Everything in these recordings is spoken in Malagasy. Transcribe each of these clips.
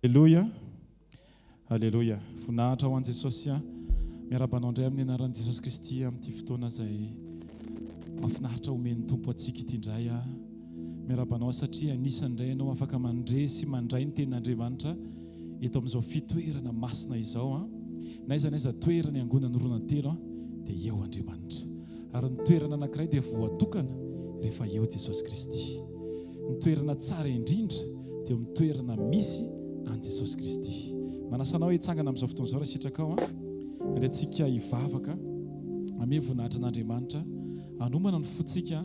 Alleluia. Alleluia. Voninahitra ho an'i Jesosy. Miarabanao indray amin'ny anaran'i Jesosy Kristy amin'ity fotoana izay mahafinaritra omen'ny Tompo antsika ity indray. Miarabanao satria anisany indray ianao afaka mandre sy mandray ny tenin'Andriamanitra eto amin'izao fitoerana masina izao. Naiza toerana angonana roa na telo dia eo Andriamanitra. Ary ny toerana anankiray dia voatokana rehefa eo Jesosy Kristy. Ny toerana tsara indrindra dia amin'ny toerana misy an Jesosy Kristy. Manasanao hitsangana amin'izao fotoana izao raha sitraka dia antsika hivavaka ame voninahitra an'Andriamanitra, hanomana ny fontsika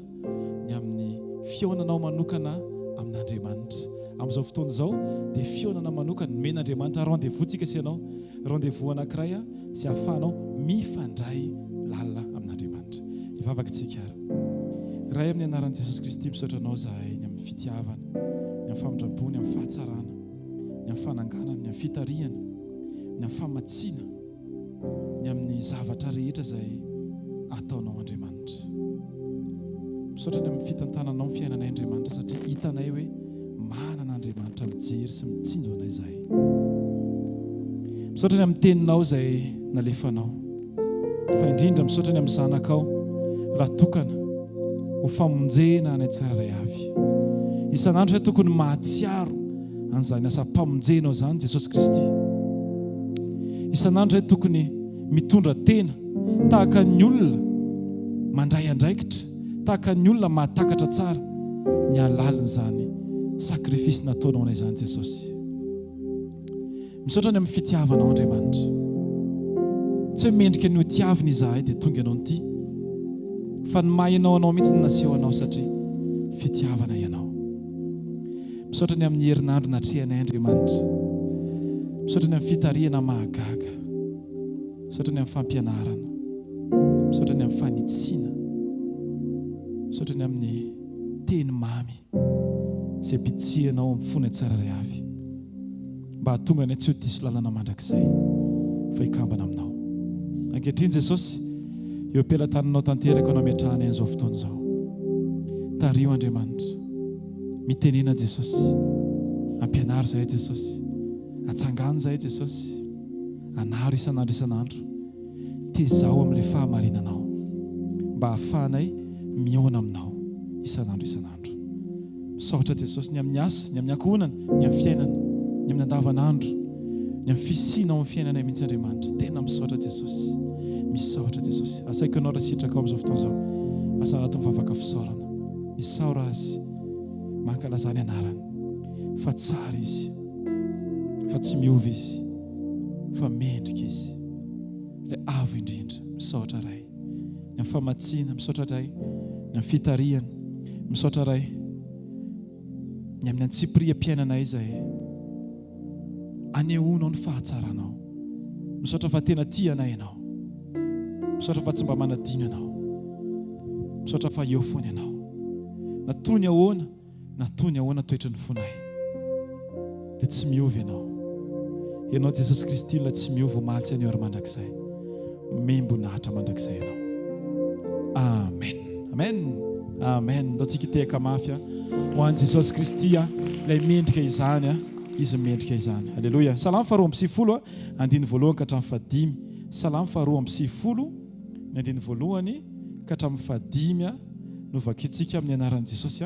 ny amin'ny fionanao manokana amin'Andriamanitra. Amin'izao fotoana izao dia fionana manokana men'Andriamanitra rendez-vous-tsika sy ianao, rendez-vous anankiray sy ahafahanao mifandray lalina amin'Andriamanitra. Hivavaka tsika ary. Ray amin'ny anaran'i Jesosy Kristy misaotra anao zahay ny amin'ny fitiavana, ny amin'ny famindram-pony, ny amin'ny fahatsarana, ny amin'ny fananganana, ny amin'ny fitariana, ny amin'ny famatsiana, ny amin'ny zavatra rehetra izay ataonao Andriamanitra. Misaotra ny amin'ny fitantananao ny fiainanay Andriamanitra satria hitanay hoe manana Andriamanitra mijery sy mitsinjo anay zahay. Misaotra ny amin'ny teninao izay nalefanao, fa indrindra misaotra ny amin'ny zanakao raha tokana ho famonjena anay tsiraray avy. Isan'andro hoe tokony mahatsiaro an'izany asa-pamonjenao izany Jesosy Kristy. Isan'andro hoe tokony mitondra tena tahaka ny olona mandray andraikitra, tahaka ny olona mahatakatra tsara ny alalin'izany sakrifisy nataonao anay izany Jesosy. Misaotra ny amin'ny fitiavanao Andriamanitra. Tsy hoe mendrika ny ho tiavina izahay dia tonga ianao n'ity, fa ny maha ianao anao mihitsy ny naseho anao satria fitiavana ianao. Misaotra ny amin'ny herinandro natrehanay Andriamanitra. Misaotra ny amin'ny fitariana mahagaga. Misaotra ny amin'ny fampianarana. Misaotra ny amin'ny fanitsiana. Misaotra ny amin'ny teny mamy izay pitsihanao amin'ny fony tsiraray avy. Mba hahatonga anay tsy ho diso lalana mandrakizay fa hikambana aminao. Ankehitriny Jesosy, eo am-pelantaninao tanteraka no ametrahana an'izao fotoana izao. Tario Andriamanitra, mitenena Jesosy, ampianaro zahay Jesosy, atsangano zahay Jesosy, anaro isan'andro, tezao amin'ilay fahamarinanao, mba hahafahanay miona aminao isan'andro. Misaotra Jesosy ny amin'ny asa, ny amin'ny ankohonana, ny amin'ny fiainana, ny amin'ny andavanandro, ny amin'ny fisianao amin'ny fiainanay mihitsy Andriamanitra. Tena misaotra Jesosy. Misaotra Jesosy. Asaiko ianao raha sitraka ao amin'izao fotoana izao. Asa anaty mivavaka fisaorana. Misaora azy, mankalaza ny anarany. Fa tsara izy, fa tsy miova izy, fa mendrika izy. Ilay avo indrindra. Misaotra ray. Ny amin'ny famatsiana, misaotra ray. Ny amin'ny fitariana, misaotra ray. Ny amin'ny antsipiriam-piainanay izay anehoanao ny fahatsaranao. Misaotra fa tena tianay ianao. Misaotra fa tsy mba manadina ianao. Misaotra fa eo foana ianao. Natony ahoana toetra ny fonay. Dia tsy miova ianao. Ianao Jesosy Kristy ilay tsy miova omaly anio ary mandrakizay. Membonahitra mandrakizay ianao. Amen. Amen. Amen. Ndao tsika hitehaka mafy ho an'i Jesosy Kristy ilay mendrika izany izy mendrika izany. Alleluia. Salamo faharoa amby sivifolo andiny voalohany ka hatramin'ny fahadimy. Salamo faharoa amby sivifolo ny andiny voalohany ka hatramin'ny fahadimy no vakitsika amin'ny anaran'i Jesosy.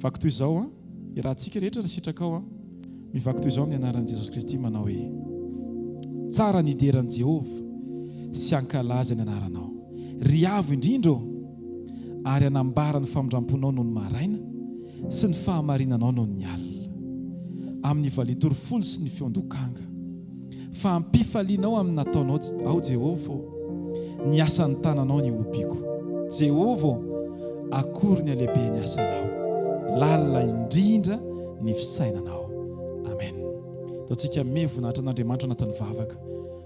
Vaky toy izao irahantsika rehetra raha sitraka ao mivaky toy izao amin'ny anaran'i Jesosy Kristy manao hoe: tsara ny ideran'i Jehovah sy ankalaza ny anaranao. Ry avo indrindra ary anambara ny famindram-ponao noho ny maraina sy ny fahamarinanao noho ny alina. Amin'ny valitorofolo sy ny fiondokanga. Fa ampifalianao amin'ny nataonao ao Jehovah, ny asan'ny tananao ny obiko. Jehovah, akory ny alehibe ny asanao, lalina indrindra ny fisainanao. Amen. Taontsika mevonahitra an'Andriamanitra anatin'ny vavaka.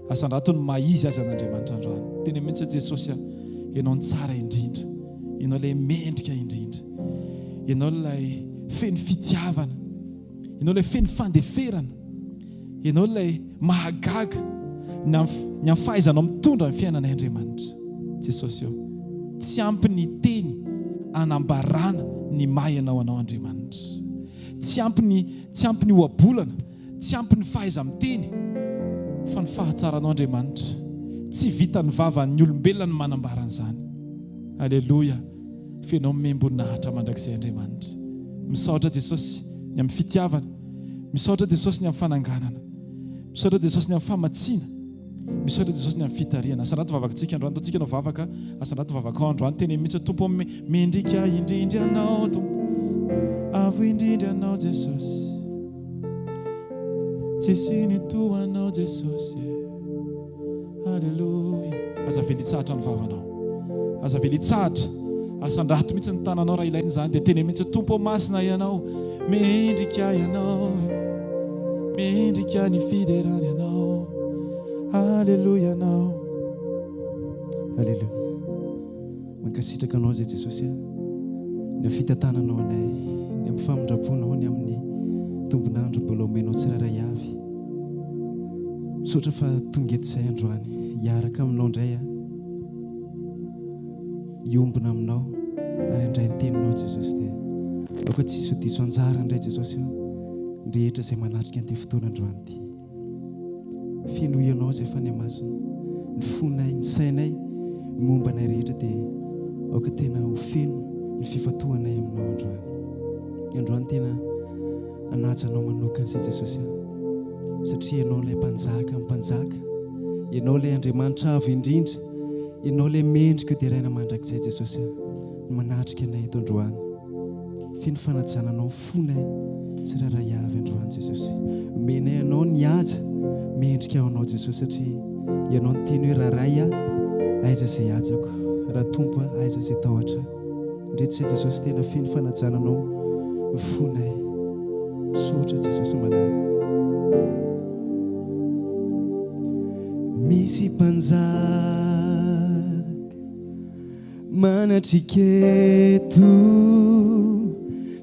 Asandrato ny maizy azy an'Andriamanitra androany. Tena mihitsy Jesosy, ianao ny tsara indrindra, ianao ilay mendrika indrindra, ianao ilay feno fitiavana, ianao ilay feno fandeferana, ianao ilay mahagaga ny amin'ny fahaizanao mitondra ny fiainanay Andriamanitra. Jesosy tsy ampy ny teny anambarana ny maha ianao anao Andriamanitra. tsy ampy ny oabolana, tsy ampy ny fahaiza miteny, fa ny fahatsaranao Andriamanitra. Tsy vita ny vavan'ny olombelona ny manambaran'izany. Aleloia. Fenao membonahitra mandrakizay Andriamanitra. Misaotra Jesosy ny amin'ny fitiavana, misaotra Jesosy ny amin'ny fananganana, misaotra Jesosy ny amin'ny famatsiana, misaotra Jesosy ny amin'ny fitariana. Asanato vavakantsika androany, taontsika anao vavaka, asanato vavaka androany, teny mihitsy Tompo mendrika indrindra anao Tompo, avo indrindra anao Jesosy, tsisy ny toanao Jesosy. Aleluia. Aza velitsahatra ny vavanao, aza velitsahatra, asandrato mihitsy ny tananao raha ilainy izany, dia teny mihitsy Tompo masina ianao, mendrika ianao, mendrika ny fiderany ianao. Aleluia anao. Aleluia. Mankasitraka anao zay Jesosy, ny fitantananao anay, ny amin'ny famindraponao, ny amin'ny tombonandro mbola omenao tsirairay avy. Misaotra fa tonga eto izay androany, hiaraka aminao indray, hiombona aminao ary indray ny teninao Jesosy, dia aoka tsisy ho diso anjara indray Jesosy, rehetra izay manatrika an'ity fotoana androany ity. Feno ianao izay fany masina, ny fonay, ny sainay, momba anay rehetra, dia aoka tena ho feno ny fifatohanay aminao androany. Androany tena anajanao manokana izay Jesosy, satria ianao ilay mpanjaka mpanjaka, ianao ilay Andriamanitra avo indrindra, ianao ilay mendrika dia raina mandrakizay Jesosy, no manatrika anay eto androany. Feno fanajananao fonay tsirairay avy androany Jesosy. Omenay anao ny haja mendrika ao anao Jesosy, satria ianao ny teny hoe raha ray aiza izay hajako, raha Tompo aiza izay tahotra. Ndreto izay Jesosy tena feno fanajananao fonay. Misaotra Jesosy malala. Misy mpanjaka manatrika eto,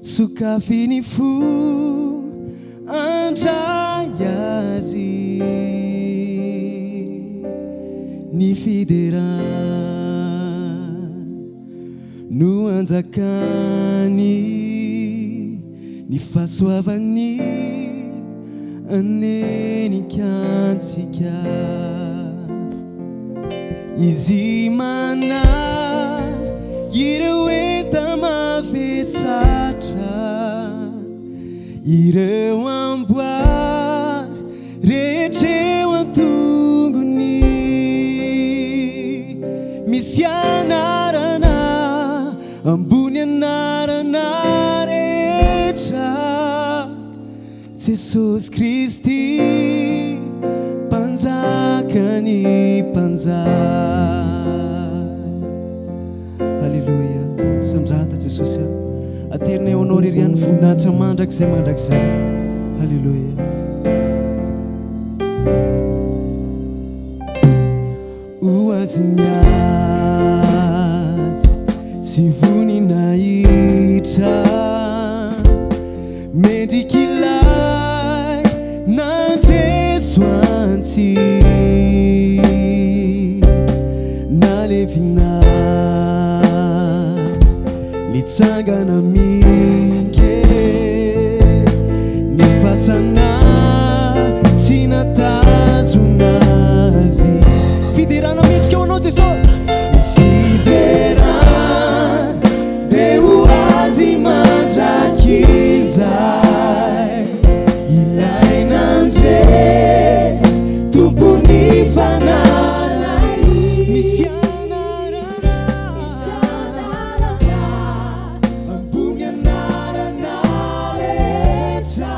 sokafiny fo andray azy, ny fiderany no anjakany, ny fahasoavany anenikantsika. Izy manary ireo enta mavesatra, ireo amboary rehetra eo antongony, misy anarana ambony anarana rehetra, Jesosy Kristy mpanjakany mpanjaka. Halleluia. Sandrata Jesosy, aterinay ho anao rery ihany voninahitra mandrakizay mandrakizay. Halleluia. Oazy mihaza sy voninahitra, mendrika ilay nandreso antsy, nalevina nitsangana minke, nifasana sy natazona azy. Fiderana mendrika ao anao Jesosy, fiderana dia ho azy mandrakizay, ilay nandresy tompony fananay, misy anarana ambony anarana rehetra,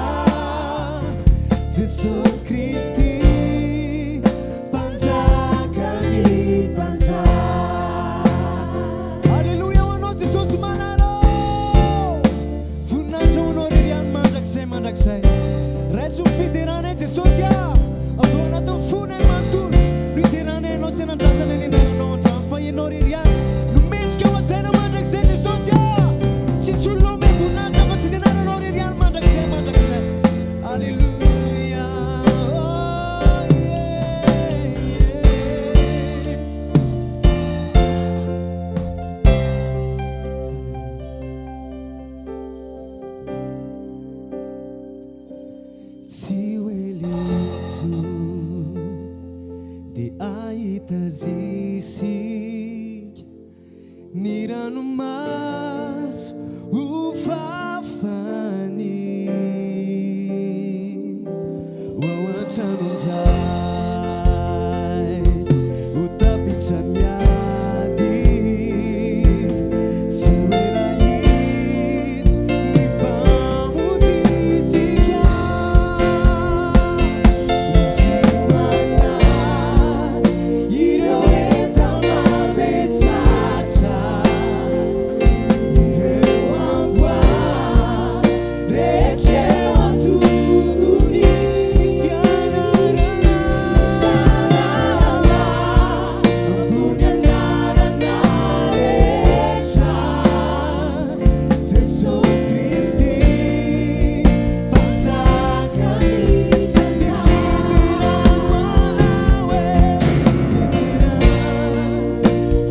Jesosy Kristy mpanjakany mpanjaka. Halleluia ho anao Jesosy manalo, voninahitra ho anao rery ihany mandrakizay mandrakizay. Raiso ny fideranay Jesosy, avy ao anatin'ny fonay manontolo no hideranay anao sy nandrantana ny anaranao androany, fa ianao rery ihany no mendrika ho an-tsaina mandrakizay Jesosy. Tsisy olona ome voninahitra fa tsy ny anaranao rery ihany mandrakizay mandrakizay. Halleluia. tsy hoelitso dia ahita zisika ny ranomaso ho fafany ho ao an-tranondray ho tapitra miady tsy hoelahit ny mpamotisika izy manary ireo enta mavesatra ireo amboa rehetreo antonony misy anarana ambony anarana rehetra Jesosy Kristy mpanjakany ny fidirano anawe fidirana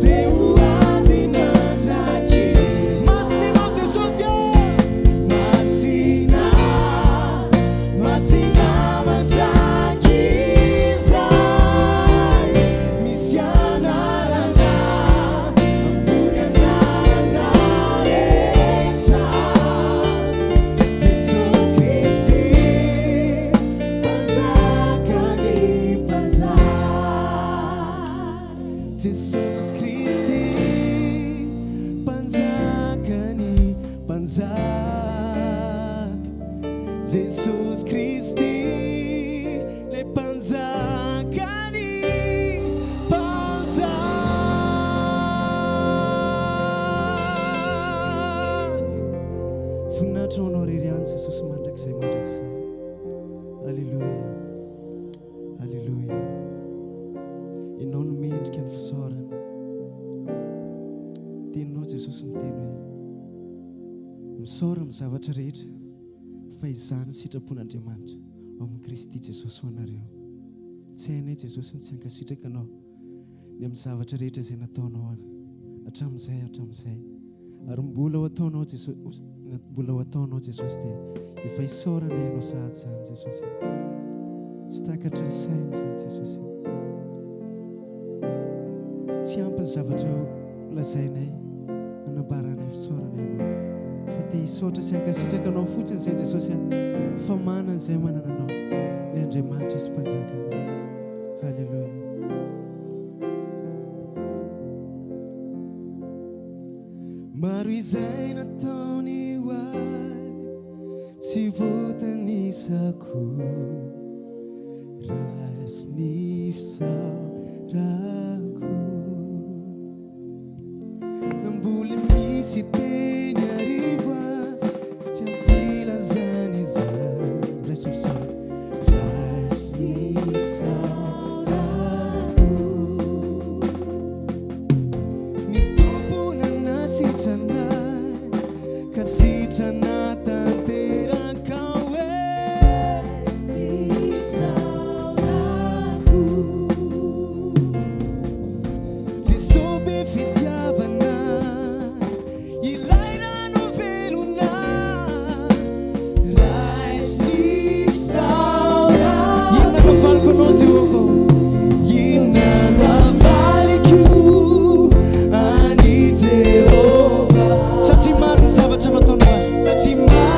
dia ho azy mandraky masinao Jesosy masina mandraky izay misy anarana ambony anarana rehetra Jesosy Kristy mpanjakany mpanjaka Jesosy Kristy mpanjakany mpanjaka Jesosy Kristy le mpanjakany mpanjaka voninahitra ho anao rery any Jesosy mandrakizay Alleluia Alleluia ianao no mendrika ny fisaorana teninao Jesosy miteny hoe misaora amin'ny zavatra rehetra fa izany ny sitrapon'Andriamanitra ao amin'ny Kristy Jesosy ho anareo tsy hainay Jesosy ny tsy hankasitraka anao ny amin'ny zavatra rehetra izay nataonao hatramin'izay ary mbola ho ataonao Jesosy dia efa isaoranay ianao sahady izany Jesosy tsy takatra ny saina izany Jesosy tsy ampy ny zavatra lazainay anambaranay fisaoranay ianao fa te hisaotra sy hankasitraka anao fotsiny izay Jesosy fa manana izay manana anao ilay Andriamanitra izy mpanjakany Halleluia maro izay nataony hoay tsy voatanisako rasy ny fisarako namboly misy teny arivo azy tsy ampilazany izany rasy ny fisarako rasy ny fisarako ny tompona nasitranay ka sitrana tanteraka hoe Jesosy be fitiavana ilay rano velona raisy ny fisaora inona navaliko anao Jehova inona navaliko ani Jehova satria maro ny zavatra nataonao satria maro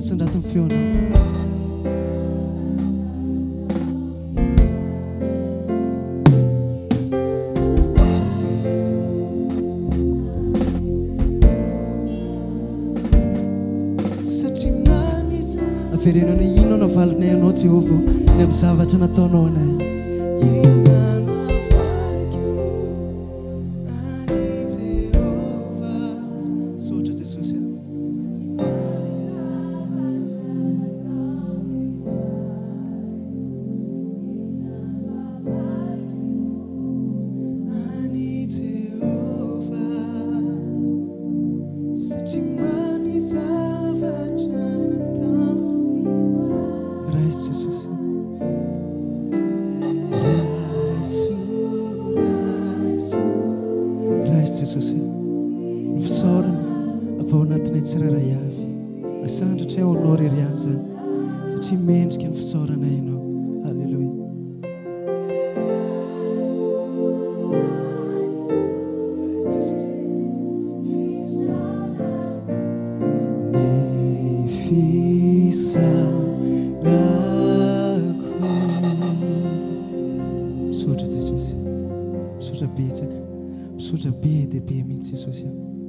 asandratin'ny feonao aferenao ny inona navalinay anao Jehova ny amin'ny zavatra nataonao anay sotra Jesosy Jesosy ny fisaorana avy ao anatinay tsirairay avy asandratra ao anao rery aza satria mendrika ny fisaoranay ianao halleloia ny fisarako misaotra Jesosy misaotra betsaka misaotra be dia be mihitsy Jesosy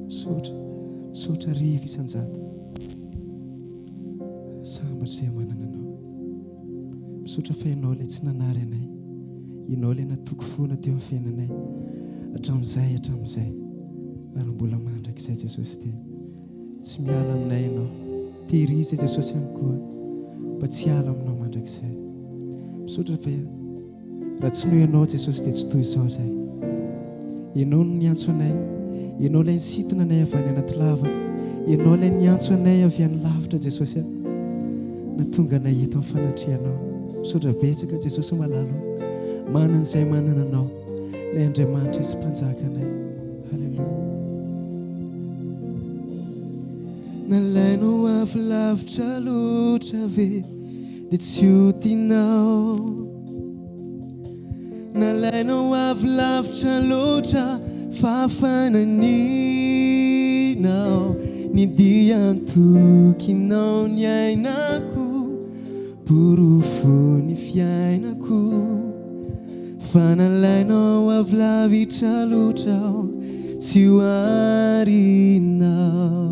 misaotra riva isanjato sambatra izay manana anao misaotra fa ianao ilay tsy nanary anay ianao ilay natoko foana teo amin'ny fiainanay hatramin'izay ary mbola mandrakizay Jesosy dia tsy miala aminay ianao tehiriza Jesosy ihany koa mba tsy ala aminao mandrakizay misaotra fa raha tsy noho ianao Jesosy dia tsy toy izao izay ianao no niantso anay ianao ilay nisitina anay avy any anaty lavaka ianao ilay niantso anay avy any lavitra Jesosy natonga anay eto amin'ny fanatrianao misaotra betsaka Jesosy malalo manan'izay manana anao ilay Andriamanitra sy mpanjaka anay halleloia nalainao avy lavitra loatra ve dia tsy ho tianao nalainao avy lavitra loatra fa fananinao ny diantokinao ny ainako porofo ny fiainako fa nalainao avy lavitra loatra tsy ho arinao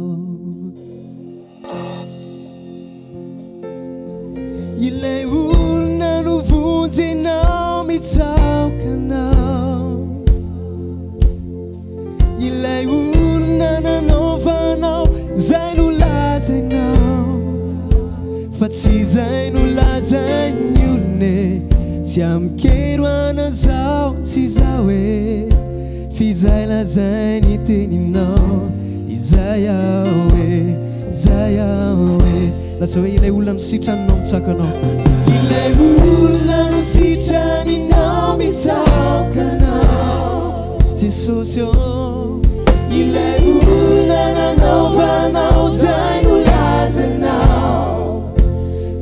ilay olona no vonjenao mitsaokanao ilay olona nanaovanao zay no lazainao fa tsy zay no lazainy olone tsy amikero anazao tsy zao hoe fizay lazainy teninao izay aho hoe lasa hoe ilay olona no sitraninao mitsakanao ilay olona no sitraninao mitsakanao Jesosy ilay olona nanaovanao zay no lazainao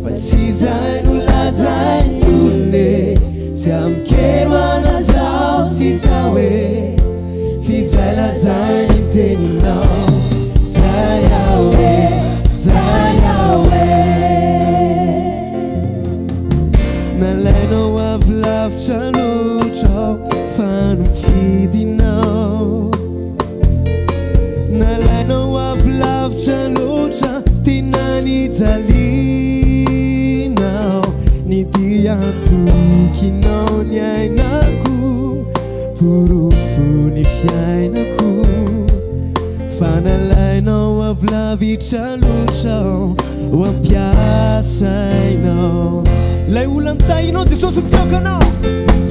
fa tsy zay no lazainy olone tsy amikero anazao tsy zao hoe fizay lazainy teninao zay aho hoe nalainao avy lavitra loatra fa nofidinao nalainao avy lavitra loatra tena nijalinao ny diantokinao ny ainako porofo ny fiainako fa nalainao avy lavitra loatra ho ampiasainao ilay olona mitahinao Jesosy mitsaokanao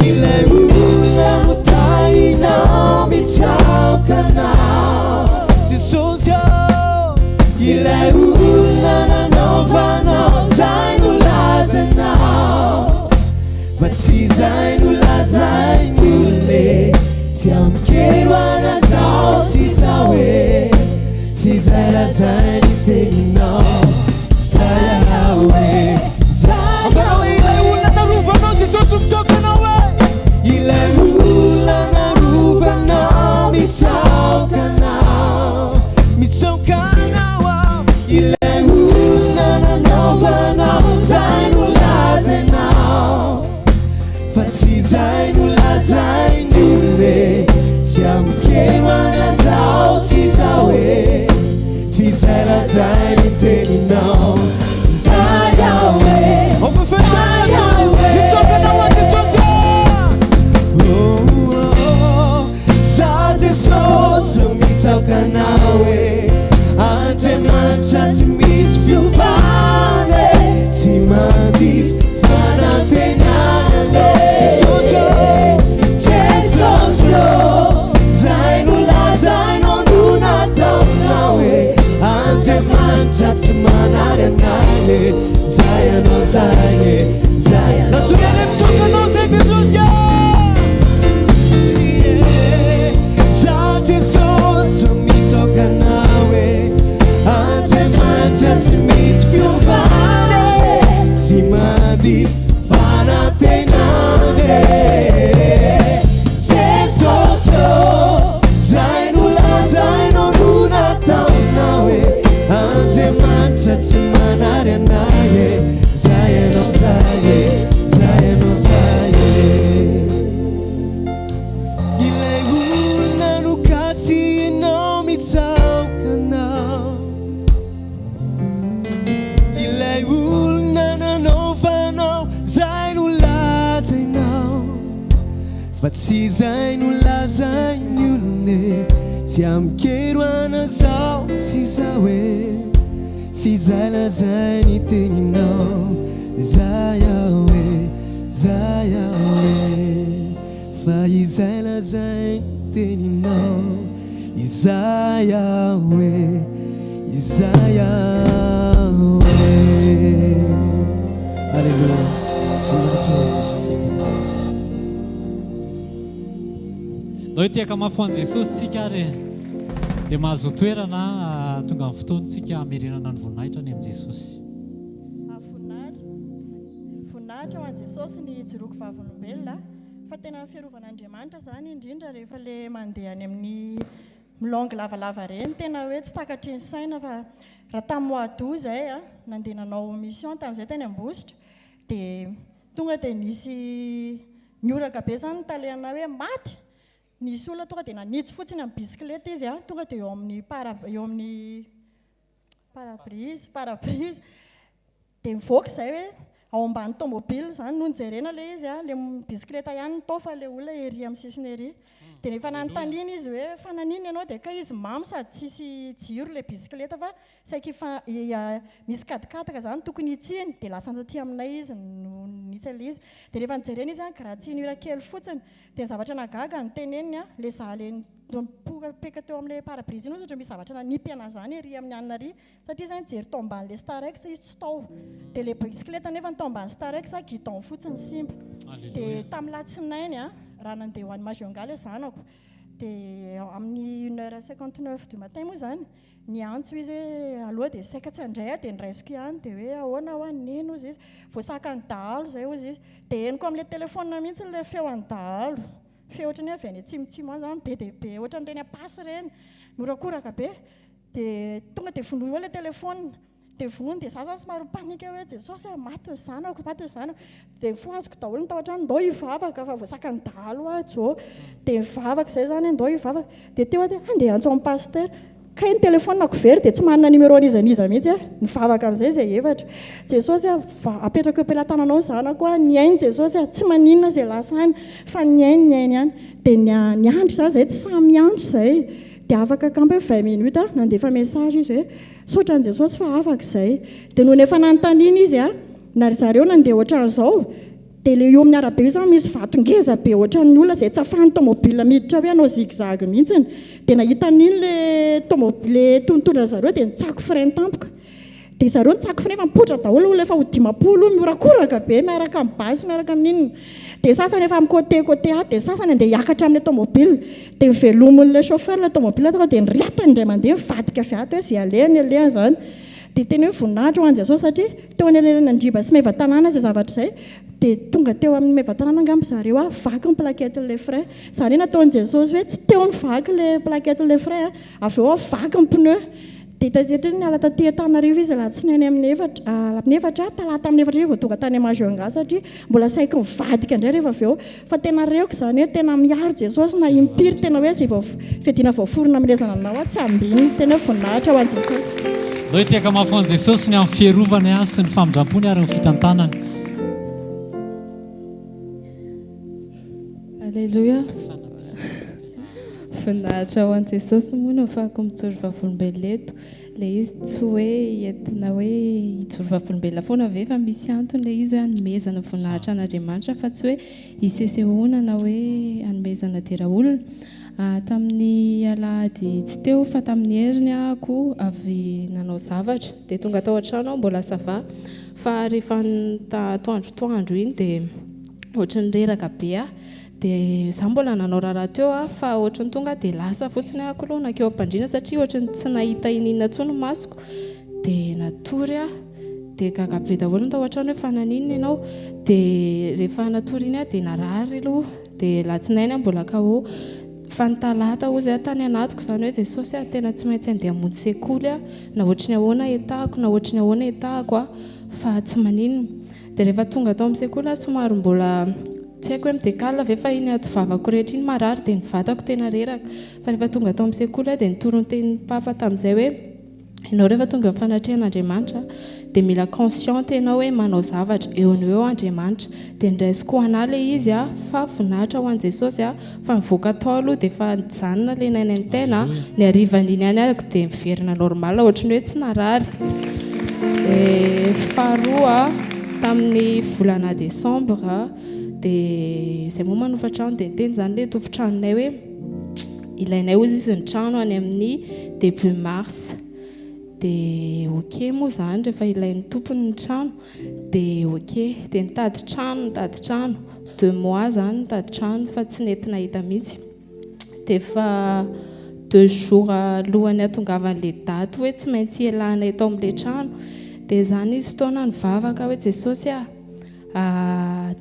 ilay olona mitahinao mitsaokanao Jesosy ilay olona nanaovanao zay no lazainao fa tsy zay no lazainy olone tsy amikero anazao tsy zao hoe fizay lazainy teninao zay aho hoe ilay olona narovanao Jesosy mitsaokanao ilay olona narovanao mitsaokanao ilay olona izay lazay ny teninao za Yahweh mitsokanao a Jesosy za Jesosy mitsokanao e Andriamanitra tsy misy fiovana tsy mandisy fanantenana Jesosy Jesosy zay no lazainao no nataonao e Andriamanitra tsy manary anay e zay anao zay e zay anao Lazonany mitsokanao zay Jesosy za Jesosy mitsokanao e Andriamanitra tsy misy fiovana tsy mandisy fanantenana Jesosy zay no lazainao no nataonao e Andriamanitra tsy manary anay e zay anao zay e zay anao zay e ilay olona no kasihinao mitsokanao ilay olona nanaovanao zay no lazainao fa tsy zay no lazainy olone tsy amikero anazao sy zao e fizay lazainy teninao za Yahweh za Yahweh fa izay lazainy teninao iza Yahweh iza Yahweh Alleluia dao itiaka mafoan Jesosy tsika ary dia mahazo toerana tonga amin'ny fotoantsika hamerenana ny voninahitra any amin'ny Jesosy voninahitra ho an'i Jesosy ny jiroko vavolombelona fa tena fiarovan'Andriamanitra zany indrindra rehefa le mandeha any amin'ny milongy lavalava reny tena hoe tsy takatry ny saina fa raha tamin'ny mois zay nandeha nanao mission tamin'izay teny Ambositra dia tonga dia nisy nioraka be zany talena hoe maty nisy olona tonga dia nanitsy fotsiny amin'ny bisikileta izy tonga dia eo amin'ny parabrise dia mivoaka izay hoe ao ambany tomobile zany no nijerena le izy le bisikileta ihany tao fa le olona ery amin'ny sisiny ery dia rehefa nanontaniana izy hoe fananina ianao dia ka izy mamy sady tsisy jiro le bisikileta fa saiky misy kadikadaka zany tokony itsiny dia lasa taty aminay izy no nitsy le izy dia rehefa nijerena izy gratsiny ura kely fotsiny dia ny zavatra nagaga ny teneniny le zale peka teo amin'ilay parabrise iny ohatra misy zavatra nanipy zany ery amin'ny anina ary satria zany jery tao amban'ilay starex izy tsy tao dia le bisikileta nefa ny tao ambany starex guidon fotsiny simba dia tamin'ny latsinainy raha nandeha ho any Majongale zanako dia amin'ny 1h59 du matin moa zany niantso izy hoe aloha dia saika tsy andray dia niraisiko ihany dia hoe ahoana ho aneno izy izy voasaka ny dahalo zay ozy izy dia henoko amin'ilay telefona mihitsy le feo any dahalo feo ohatrany avy any atsimotsimo any zany be dia be ohatran'ireny apasy ireny norakoraka be dia tonga dia vonoa ilay telefona dia vonony dia za zany somary panika hoe Jesosy maty ny zanako dia foaziko daholo ny tao an-trano ndao hivavaka fa voasaka ny dahalo ajo dia mivavaka izay zany ndao hivavaka dia teo dia andeha antso amin'ny paster ka ny telefona kovery dia tsy manana numéro an'izaniza mihitsy mivavaka amin'izay izay efatra Jesosy apetraka eo am-pelatananao ny zanako niainy Jesosy tsy maninona izay lasany fa niainy ihany dia niandry zany izay tsy samy antso izay dia afaka kampy 20 minutes nandefa message izy hoe sotra ny Jesosy fa afaka izay dia noho nefa nanontaniana izy na ry zareo nandeha ohatran'izao dia le eo amin'ny arabe io zany misy vatongeza be ohatran'ny olona izay tsy ahafahan'ny tomobile miditra hoe anao zigzag mihitsiny dia nahitan'iny le tontondra zareo dia nitsako frein tampoka dia zareo nitsako frein efa mipotra daholo olona efa ho 10 miorakoraka be miaraka amin'ny basy miaraka amin'inona dia sasany efa amin'ny côté dia sasany andeha hiakatra amin'ny tomobile dia mivelomon'ilay chauffeur le tomobile tonga dia niriapany indray mandeha mivadika avy ato hoe izay alehany zany dia teny hoe voninahitra ho an'i Jesosy satria teo anelena andriba sy maiva-tanàna izay zavatra izay dia tonga teo amin'ny maiva-tanàna angamba zareo vaky ny plaquet'ilay frein zany hoe nataon'i Jesosy hoe tsy teo ny vaky le plaquet'ilay frein avy eo vaky ny pneu dia tatetry ny ala taty Antananarivo izy alatsinainy amin'ny efatra talata amin'ny efatra vao tonga tany Majunga satria mbola saiko mivadika indray rehefa avy eo fa tena reoko izany hoe tena miaro Jesosy na impiry tena hoe izay fiadiana voaforona amilezana anao tsy ambiny tena hoe voninahitra ho an'i Jesosy. Lo tiaka mafy ho an'i Jesosy ny amin'ny fierovany azy sy ny famindram-pony ary ny fitantanany. Alleluia. Voninahitra ho an'i Jesosy moa no ahafahako mijoro vavolombelona eto. Ilay izy tsy hoe entina hoe hijoro vavolombelona foana ve fa misy antony ilay izy hoe hanomezana voninahitra an'Andriamanitra fa tsy hoe hisesehoana na hoe hanomezana dera olona. Tamin'ny alahady tsy teo fa tamin'ny heriny ahako avy nanao zavatra dia tonga tao an-trano aho mbola sava fa rehefa toandro iny dia ohatrany reraka be dia izaho mbola nanao raharaha teo fa ohatrany tonga dia lasa fotsiny ahako aloha nakeo am-pandriana satria ohatrany tsy nahita inona intsony masoko dia natory dia gaga be daholo ny tao an-trano hoe fananinina ianao dia rehefa natory iny dia narary aloha dia latsinainy mbola kao fa ny talata ozy tany anatiko izany hoe Jesosy tena tsy maintsy andeha hamonjy sekoly na ohatry ny ahoana etahako na ohatry ny ahoana etahako fa tsy maninona dia rehefa tonga tao amin'ny sekoly somary mbola tsy haiko hoe midekala ve fa iny atovavako rehetra iny marary dia nivatako tena reraka fa rehefa tonga tao amin'ny sekoly dia nitoron'ny papa tamin'izay hoe ianao rehefa tonga amin'ny fanatrehan'Andriamanitra dia mila conscient ianao hoe manao zavatra eo no eo Andriamanitra dia ndraisiko anà ilay izy fa voninahitra ho an'i Jesosy fa mivoaka tao aloha dia fa nijanona ilay nainy tena ny harivan'iny ihany ahako dia miverina normal ohatrany hoe tsy narary. Faharoa tamin'ny volana Desambra dia izay moa manofa trano dia niteny izany ilay tompon-tranonay hoe ilainay ozy izy ny trano any amin'ny début mars dia ok moa izany rehefa ilain'ny tompony ny trano dia ok dia nitady trano 2 mois izany nitady trano fa tsy nety nahita mihitsy dia fa 2 jours alohany hatongavan'ilay daty hoe tsy maintsy ialana eto amin'ilay trano dia izany izy fotoana nivavaka hoe Jesosy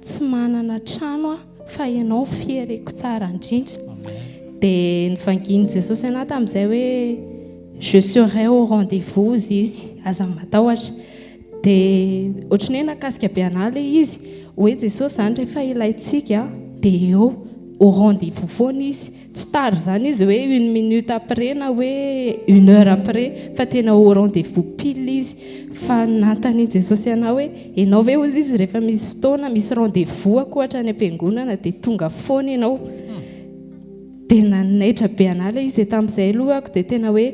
tsy manana trano fa ianao fiereko tsara indrindra dia nivanginy Jesosy anahy tamin'izay hoe je serai au rendez-vous izy aza matahotra dia ohatrany hoe nakasika be anahy ilay izy hoe Jesosy izany rehefa ilaintsika dia eo au rendez-vous foana izy tsy tary izany izy hoe 1 minute après na hoe 1 heure après fa tena au rendez-vous pile izy fa nantany Jesosy anahy hoe ianao ve ozy izy rehefa misy fotoana misy rendez-vous akohatra any am-piangonana dia tonga foana ianao dia nanaitra be anahy ilay izy tamin'izay alohako dia tena hoe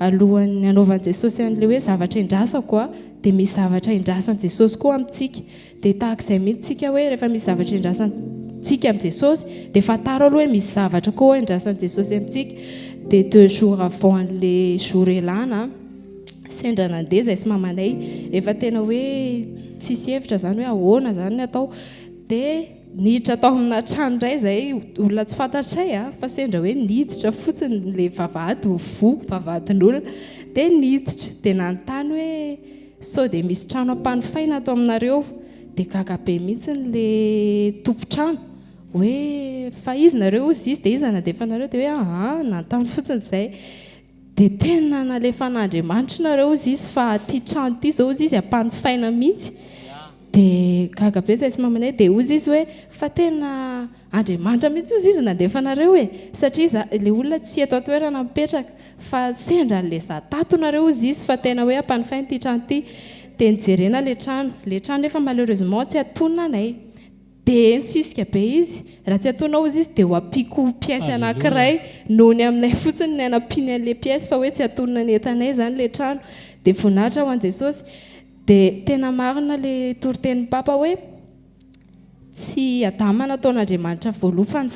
alohan'ny anaovan'i Jesosy an'ilay hoe zavatra indrasako dia misy zavatra indrasan'i Jesosy koa amintsika dia tahak'izay mihitsy tsika hoe rehefa misy zavatra indrasantsika amin'i Jesosy dia fataro aloha hoe misy zavatra koa indrasan'i Jesosy amintsika dia 2 jours avant an'ilay jour elana sendra nandeha izay sy mamanay efa tena hoe tsisy hevitra izany hoe ahoana izany ny atao dia niditra tao amina trano iray izay olona tsy fantatray fa sendra hoe niditra fotsiny ilay vavahady vavahadin'olona dia niditra dia nanontany hoe sao dia misy trano ampanofaina atao aminareo dia gaga be mihitsy ilay tompo-trano hoe fa izy nareo ozy izy dia izy nandefa nareo dia hoe nanontany fotsiny izay dia tena nalefa an'Andriamanitra nareo ozy izy fa ty trano ty izao ozy izy ampanofaina mihitsy dia gaga be izay sy mamanay dia ozy izy hoe fa tena Andriamanitra mihitsy ozy izy nandefa nareo satria ilay olona tsy eto toerana mipetraka fa sendra n'ilay zatato nareo ozy izy fa tena hoe ampanofaina ty trano ty dia nijerena ilay trano nefa malheureusement tsy atonina anay dia nsisika be izy raha tsy atonao ozy izy dia ho ampiko pièce anankiray noho ny aminay fotsiny ny anampiny an'ilay pièce fa hoe tsy atonina ny entanay izany ilay trano dia voninahitra ho an'i Jesosy dia tena marina ilay toritenin'ny papa hoe tsy adamana ataon'Andriamanitra voaloha fa ny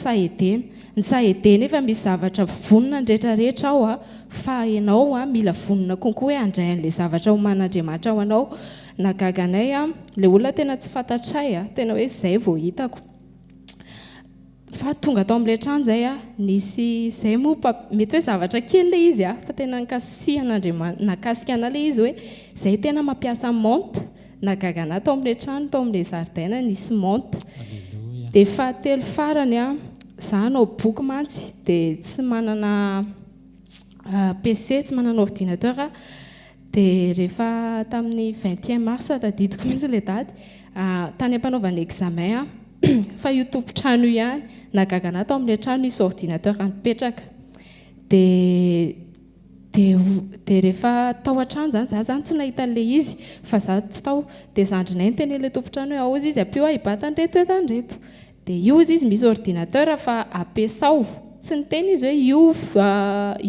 sahedena efa misy zavatra vonona ndrehetrarehetra ao fa ianao mila vonona konkoa hoe handray an'ilay zavatra oman'Andriamanitra ao anao nagaganay ilay olona tena tsy fantatray tena hoe izay vao hitako fa tonga tao amin'ilay trano izay nisy izay moa mety hoe zavatra kely ilay izy fa tena nakasika ana ilay izy hoe izay tena mampiasa monte nagagana tao amin'ilay trano tao amin'ilay zaridaina nisy monte dia fahatelo farany izaho nao boky mantsy dia tsy manana PC tsy manana ordinateur dia rehefa tamin'ny 20 mars tadidiko mihitsy ilay daty tany ampanaovana examen fa io tompo-trano ihany nagagana tao amin'ilay trano nisy ordinateur mipetraka dia rehefa tao an-trano zany za zany tsy nahita an'ilay izy fa za tsy tao dia zandrinay nyteny ilay tompo-trano hoe aozy izy apio ibatandreto etandreto dia io izy misy ordinateur fa ampiasao tsy niteny izy hoe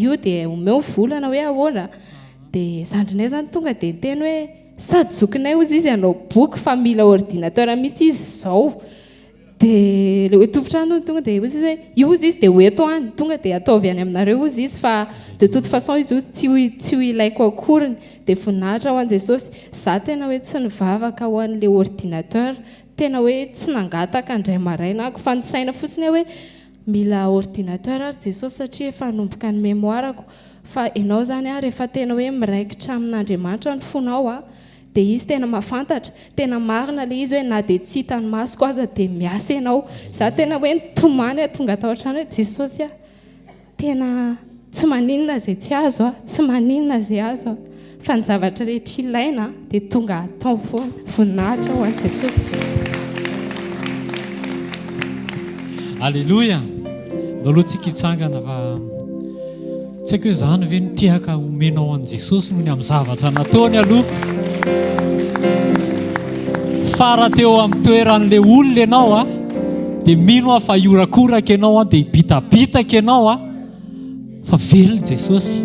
io dia omeo volana hoe ahoana dia zandrinay zany tonga dia niteny hoe sady zokinay ozy izy anao boky fa mila ordinateur mihitsy izy zao dia le hoe tompo-trano tonga dia ozy hoe io izy dia hoeto any tonga dia ataovy any aminareo ozy izy fa de toute façon izy ozy tsy ho ilaiko akoriny dia voninahitra ho an' Jesosy za tena hoe tsy nivavaka ho an'le ordinateur tena hoe tsy nangataka indray maraina ako fa nisaina fotsiny hoe mila ordinateur ary Jesosy satria efa nomboka ny mémoirako fa ianao zany rehefa tena hoe miraikitra amin'Andriamanitra ny fonao dia izy tena mahafantatra tena marina le izy hoe na dia tsy hitany masoko aza dia miasa ianao za tena hoe nitomany tonga tao an-trano hoe Jesosy tena tsy maninona zay tsy azo tsy maninona zay azo fa ny zavatra rehetra ilaina dia tonga atao foana voninahitra ho an' Jesosy. Alleluia. Aloha tsika hitsangana fa tsy haiko hoe zany ve nitehaka omenao an' Jesosy noho ny amin'ny zavatra nataony aloha fara teo amin'ny toeran'le olona ianao dia mino fa iorakoraka ianao dia bitabitaka ianao fa velona Jesosy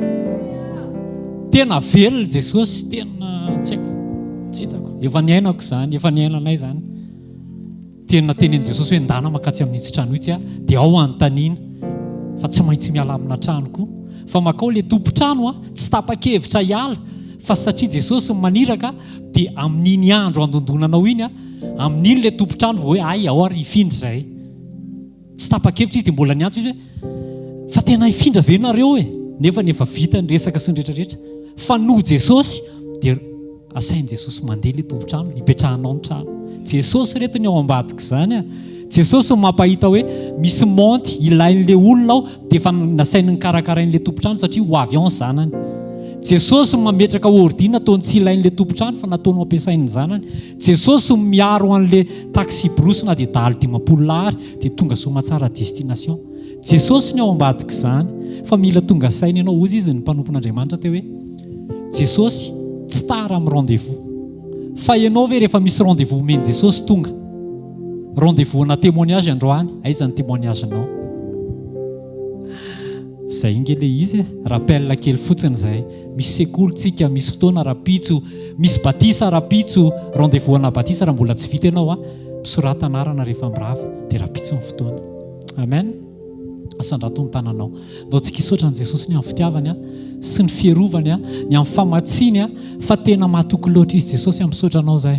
tena velona Jesosy tena tsy haiko tsy hitako efa niainako zany efa niainanay zany tena tenin' Jesosy hoe ndana makatsy amin'itsy trano itsy dia ao anontaniana fa tsy maintsy miala amina trano koa fa makao le tompo-trano tsy tapa-kevitra hiala fa satria Jesosy maniraka dia amin'iny andro andondonanao iny amin'iny le tompo-trano hoe ay ao ary hifindra zay tsy tapa-kevitra izy dia mbola niantso izy hoe fa tena hifindra ve nareo nefa vita ny resaka sy ny rehetrarehetra fa no Jesosy dia asain' Jesosy mandeha le tompo-trano hipetrahanao ny trano Jesosy reto ny ao ambadika zany Jesosy mampahita hoe misy monty ilain'le olona ao dia efa nasainy ny karakarain'le tompo-trano satria ho avy ao ny zanany Jesosy mametraka ordina ataony tsy ilain'le tompo-trano fa nataony mampiasain'ny zanany Jesosy miaro an'le taxi brosy na dia dahalo 50 lahary dia tonga somatsara destination Jesosy ny ao ambadika zany fa mila tonga saina ianao ozy izy ny mpanompon'Andriamanitra teo hoe Jesosy tsy tara amin'ny rendez-vous fa ianao ve rehefa misy rendez-vous omeny Jesosy tonga rendez-vous ana témoignage androany aiza ny témoignagenao zay inge le izy rappel kely fotsiny zay misy sekolontsika misy fotoana rapitso misy batisa rapitso rendez-vous ana batisa raha mbola tsy vita ianao misorata anarana rehefa mirava dia rapitso ny fotoana amen asandrato ny tananao ndao tsika hisaotra an' Jesosy ny amin'ny fitiavany sy ny fierovany ny amin'ny famatsiny fa tena mahatoky loatra izy Jesosy amin'ny sotranao zay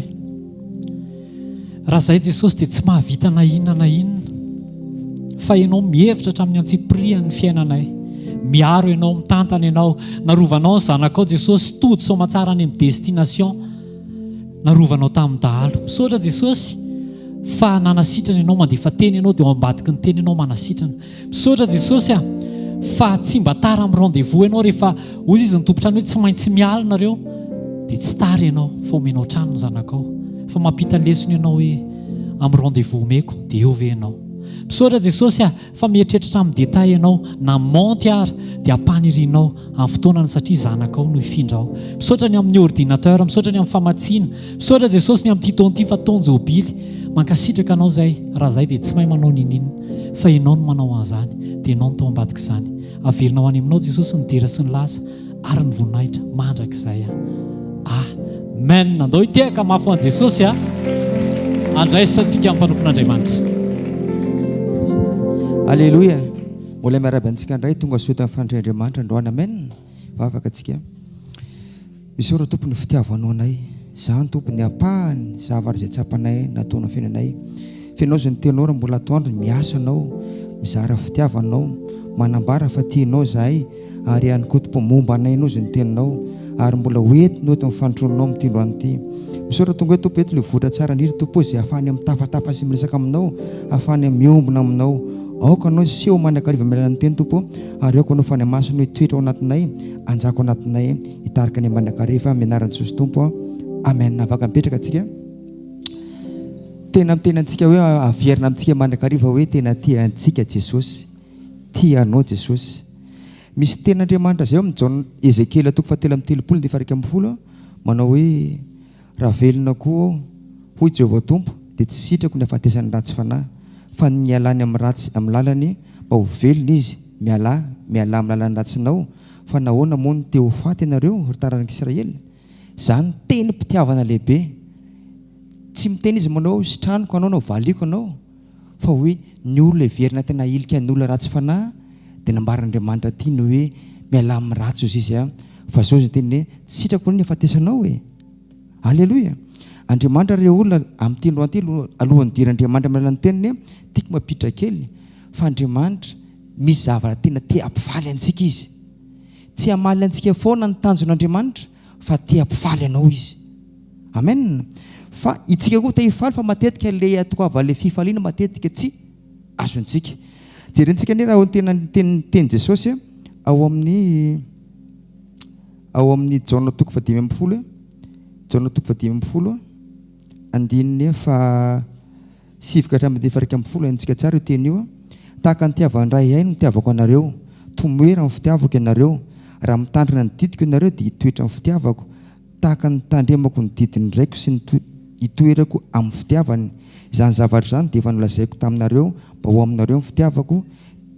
raha zay Jesosy dia tsy mahavita na inona fa ianao mihevitra hatramin'ny antsiprihan'ny fiainanay miaro ianao mitantana ianao narovanao ny zanakao Jesosy tody somatsara any amin'ny destination narovanao tamin'ny dahalo misaotra Jesosy fa nanasitrana ianao mandefa teny ianao dia ambadiky ny teny ianao manasitrana misaotra Jesosy fa tsy mba tara amin'ny rendez-vous ianao rehefa ozy izy ny tompo-trano hoe tsy maintsy miala nareo dia tsy tara ianao fa omenao trano ny zanakao fa mampita lesony ianao hoe amin'ny rendez-vous omeko dia eo ve ianao misaotra Jesosy fa mieritreritra amin'ny détail ianao na monty ary dia ampanirinao amin'ny fotoanany satria zanakao no hifindrao misaotra ny amin'ny ordinateur misaotra ny amin'ny famatsiana misaotra Jesosy ny amin'ny titonty fa tonjobily mankasitraka anao zay raha zay dia tsy mahay manao ninina fa ianao no manao an'izany dia ianao no tao ambadika izany averinao any aminao Jesosy ny dera sy ny lasa ary ny voninahitra mandrak'izay amen andao hitehaka mafy an' Jesosy andraisantsika amin'ny mpanompon'Andriamanitra Alleluia mbola miaraby antsika indray tonga soto amin'ny fandrian'Andriamanitra androany amen vavaka antsika misy ora tompony fitiavanao anay zany tompony apahany zavatra izay tsapanay nataonao fiainanay fianao zay ny tenao raha mbola atoandro miasanao mizara fitiavanao manambara fa tianao zahay ary ihany koa tompo momba anay ianao zay ny teninao ary mbola hoentinao eto amin'ny fandroanao amin'ny tindroany ity misy ora tonga hoe tompo eto le votra tsara indrindra tompo izay ahafahany amin'ny tafatapa sy miresaka aminao ahafahany amin'ny miombona aminao aoka anao seho mandrakariva mialan'ny teny tompo ary aoko anao fanamasony hoe toetra ao anatinay anjako anatinay hitarika ny mandrakariva mianaran'ny Jesosy tompo. Amen. Afaka mipetraka antsika. Tena miteny antsika hoe averina amintsika mandrakariva hoe tena tia antsika Jesosy, tia anao Jesosy. Misy ten'Andriamanitra zay amin'ny Ezekely 7:30 manao hoe raha velona koa hoy Jehovah tompo dia tsy sitrako ny afatesan'ny ratsy fanahy fa ny mialany amin'ny ratsy amin'ny lalany mba ho velona izy miala amin'ny lalany ratsinao fa nahoana moa ny teo faty ianareo ry taran'Israely. Zany teny mpitiavana lehibe. Tsy miteny izy manao sitraniko anao na valiko anao fa hoe ny olona everina tena ilika ny olona ratsy fanahy dia nambaran'Andriamanitra tiany hoe miala amin'ny ratsy izy fa zao izy teny hoe tsy sitrako ny afatesanao hoe. Halleloja. Andriamanitra reo olona amin'ny teny roa telo alohan'ny diran'Andriamanitra mialan'ny teniny tiako mampiditra kely fa Andriamanitra misy zavatra tena te hampifaly antsika izy. Tsy hamaly antsika foana ny tanjon'Andriamanitra fa te hampifaly anao izy. Amen. Fa itsika koa te hifaly fa matetika ilay atoava ilay fifaliana matetika tsy azontsika. Jerentsika ny raha teny Jesosy ao amin'ny Jaona 5:10 Jaona 5:10 andininy fa 7:10 antsika tsara io teny io. Tahaka ny tiavan-dray ahy no tiavako anareo, tomoera amin'ny fitiavako ianareo, raha mitandrina ny didiko ianareo dia hitoetra amin'ny fitiavako tahaka ny tandremako ny didiny raiko sy ny hitoerako amin'ny fitiavany. Izany zavatra izany dia efa nolazaiko taminareo mba ho aminareo ny fitiavako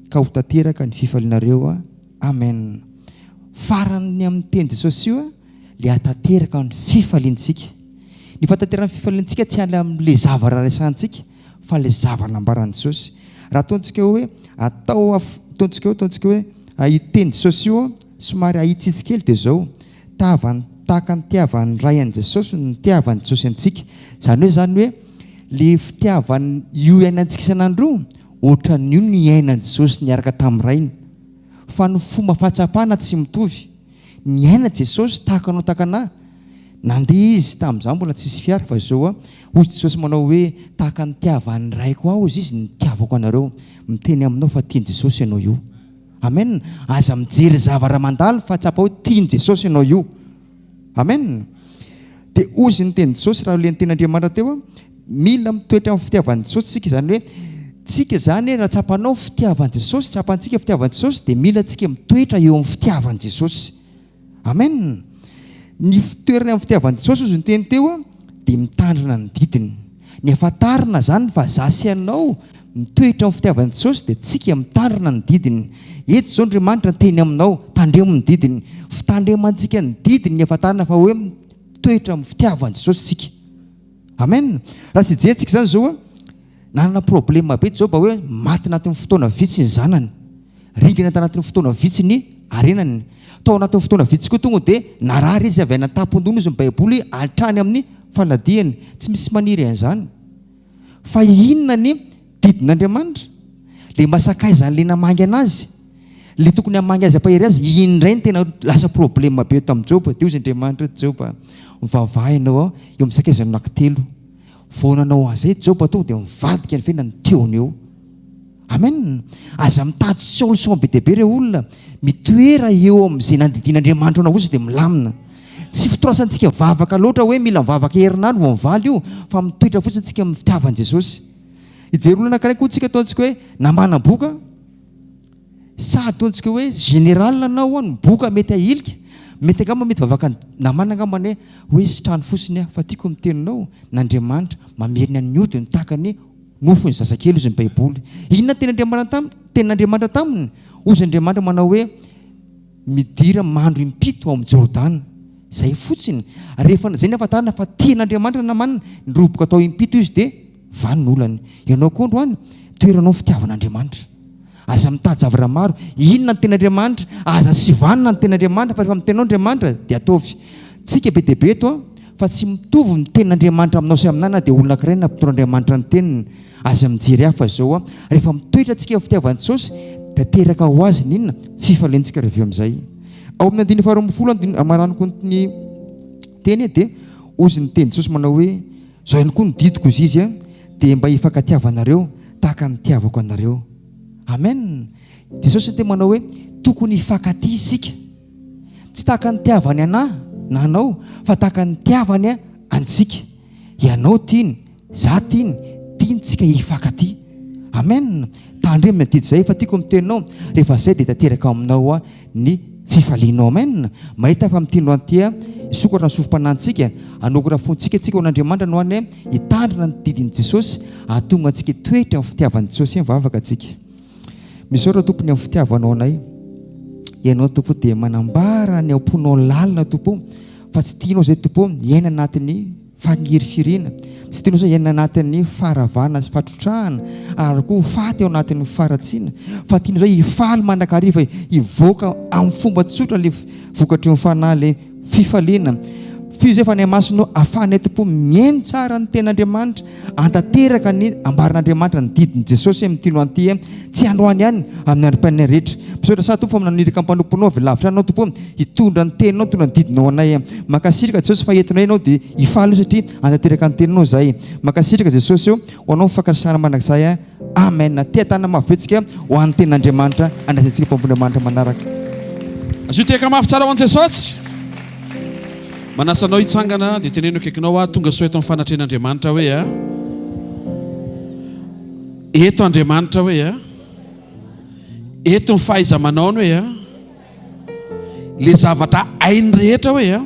ka ho tanteraka ny fifalinareo. Amen. Farany amin'ny teny Jesosy io le hatanteraka ny fifaliantsika. Ny fatanterana ny fifaliantsika tsy ala amin'ilay zavatra resantsika fa ilay zavatra nambaran'i Jesosy. Raha ataontsika hoe ataontsika hoe iteny Jesosy io somary ahitsitsikely dia zao tahaka ny tiavany ray an'i Jesosy ny tiavany Jesosy antsika. Zany hoe le fitiavany io iainantsika isan'andro ohatran'io ny iainan'i Jesosy niaraka tamin'ny rainy. Fa ny fomba fahatsapana tsy mitovy. Ny aina Jesosy tahaka anao tahaka anahy. Nandeha izy tamin'izao mbola tsisy fiara fa zao hoy Jesosy manao hoe tahaka ny tiavany raiko aho izy ny tiavako anareo. Miteny aminao fa tiany Jesosy ianao io. Amen. Aza mijery zavatra mandalo fa tsapa hoe tiany Jesosy ianao io. Amen. Dia ozy ny teny Jesosy raha le ny ten'Andriamanitra teo mila mitoetra amin'ny fitiavan'i Jesosy tsika. Zany hoe tsika zany raha tsapanao fitiavan'i Jesosy, tsapantsika fitiavan'i Jesosy dia mila tsika mitoetra eo amin'ny fitiavan'i Jesosy. Amen. Ny fitoerana amin'ny fitiavan'i Jesosy ozy ny teny teo dia mitandrina ny didiny. Ny afantarina zany fa zasy anao mitoetra amin'ny fitiavan'i Jesosy dia tsika mitandrina ny didiny. Eto zao Andriamanitra teny aminao tandremo ny didiny. Fitandremantsika ny didiny ny afantarina fa hoe mitoetra amin'ny fitiavan'i Jesosy tsika. Amen. Raha tsy jerentsika zany zao nanana problema be zao hoe maty anatin'ny fotoana vitsy ny zanany, ringana tanatin'ny fotoana vitsy ny arenany. Tao anatin'ny fotoana vitsy koa tonga dia narary izy avy anatapon-dono izy ny Baiboly hatrany amin'ny faladiany. Tsy misy maniry an'izany. Fa inona ny didin'Andriamanitra? Le masakay zany le namangy anazy, le tokony hamangy azy ampahery azy, indray ny tena lasa problema be tamin'i Joba. Dia ozy Andriamanitra Joba mivavahinao eo amin'ny sakaizany anankitelo. Vao nanao an'izay Joba tonga dia mivadika ny fena ny teony eo. Amen. Aza mitady solution be dia be ireo olona mitoera eo amin'izay nandidin'Andriamanitra anao ozy dia milamina. Tsy fitroasantsika vavaka loatra hoe mila mivavaka herinandro vao mivaly io fa mitoetra fotsiny tsika amin'ny fitiavan'i Jesosy. Ijery olona anankiray koa tsika ataontsika hoe namana boka sa ataontsika hoe général anao ny boka mety ahilika, mety angamba mety vavaka namana angamba ny hoe sitrany fotsiny fa tiako miteninao n'Andriamanitra mamerina ny odiny tahaka ny nofony zazakely ozy ny Baiboly. Inona ten'Andriamanitra taminy? Ozy Andriamanitra manao hoe midira mandro impito ao amin'ny Jordana. Zay fotsiny. Rehefa zay ny afantarana fa tian'Andriamanitra namanina niroboka atao impito izy dia vanon'olany. Ianao koa androany toeranao fitiavan'Andriamanitra. Aza mitady zavatra maro. Inona ny ten'Andriamanitra? Aza sy vanina ny ten'Andriamanitra fa rehefa mitenao Andriamanitra dia ataovy. Tsika be dia be eto fa tsy mitovy ny ten'Andriamanitra aminao sy aminana dia olona ankiray nampiton'Andriamanitra ny teniny. Aza mijery hafa zao rehefa mitoetra tsika fitiavan'i Jesosy dia teraka ho azy ninona fifaliantsika rehefa amin'izay. Ao amin'ny andiny 12 amaraniko ny teny dia ozy ny teny Jesosy manao hoe zao ihany koa ny didiko izy dia mba hifankatiavanareo tahaka ny tiavako anareo. amen. Jesosy tena manao hoe tokony hifankaty isika, tsy tahaka ny tiavany anahy na anao fa tahaka ny tiavany antsika. Ianao tiany, za tiany, tiantsika hifankaty, amen. Tandremo miadidy zay fa tiako miteninao rehefa zay dia tanteraka aminao ny fifalianao, amen. Mahita fa mitindro antia isokatra ny sofim-panantsika, anokora fontsika antsika ho an'Andriamanitra no any hitandrina ny didin'i Jesosy, ahatonga antsika toetra amin'ny fitiavan'i Jesosy mivavaka antsika. Misaotra tompony amin'ny fitiavanao anay, ianao tompo dia manambara ny amponao lalina tompo, fa tsy tianao zay tompo iaina anatin'ny fangirifirina, tsy tianao zay iaina anatin'ny faharavana sy fatrotrahana ary koa faty ao anatin'ny faratsiana, fa tianao zay hifaly mandrakariva hivoaka amin'ny fomba tsotra le vokatry ny fanahy le fifaliana. Fio zay fa ny masonao ahafahanay tompo miaino tsara ny ten'Andriamanitra, antanteraka ny ambaran'Andriamanitra ny didin'i Jesosy amin'ny tino anty tsy androany ihany amin'ny androm-painay rehetra. Misaotra sa tompo fa mananiraka mpanomponao avy lavitra anao tompo hitondra ny teninao, hitondra ny didinao anay. Makasirika Jesosy fa entinao ianao dia hifaly io satria antanteraka ny teninao zay. Makasirika Jesosy io ho anao mifankasana mandrakizay, amen. Tia tana mavetsika ho an'ny ten'Andriamanitra andraisantsika mpampon'Andriamanitra manaraka. Azo teka mafy tsara ho an'i Jesosy. Manasanao hitsangana dia tenenao akaikinao tonga soa eto amin'ny fanatren'Andriamanitra hoe eto Andriamanitra hoe eto ny fahaiza-manao hoe le zavatra hainy rehetra hoe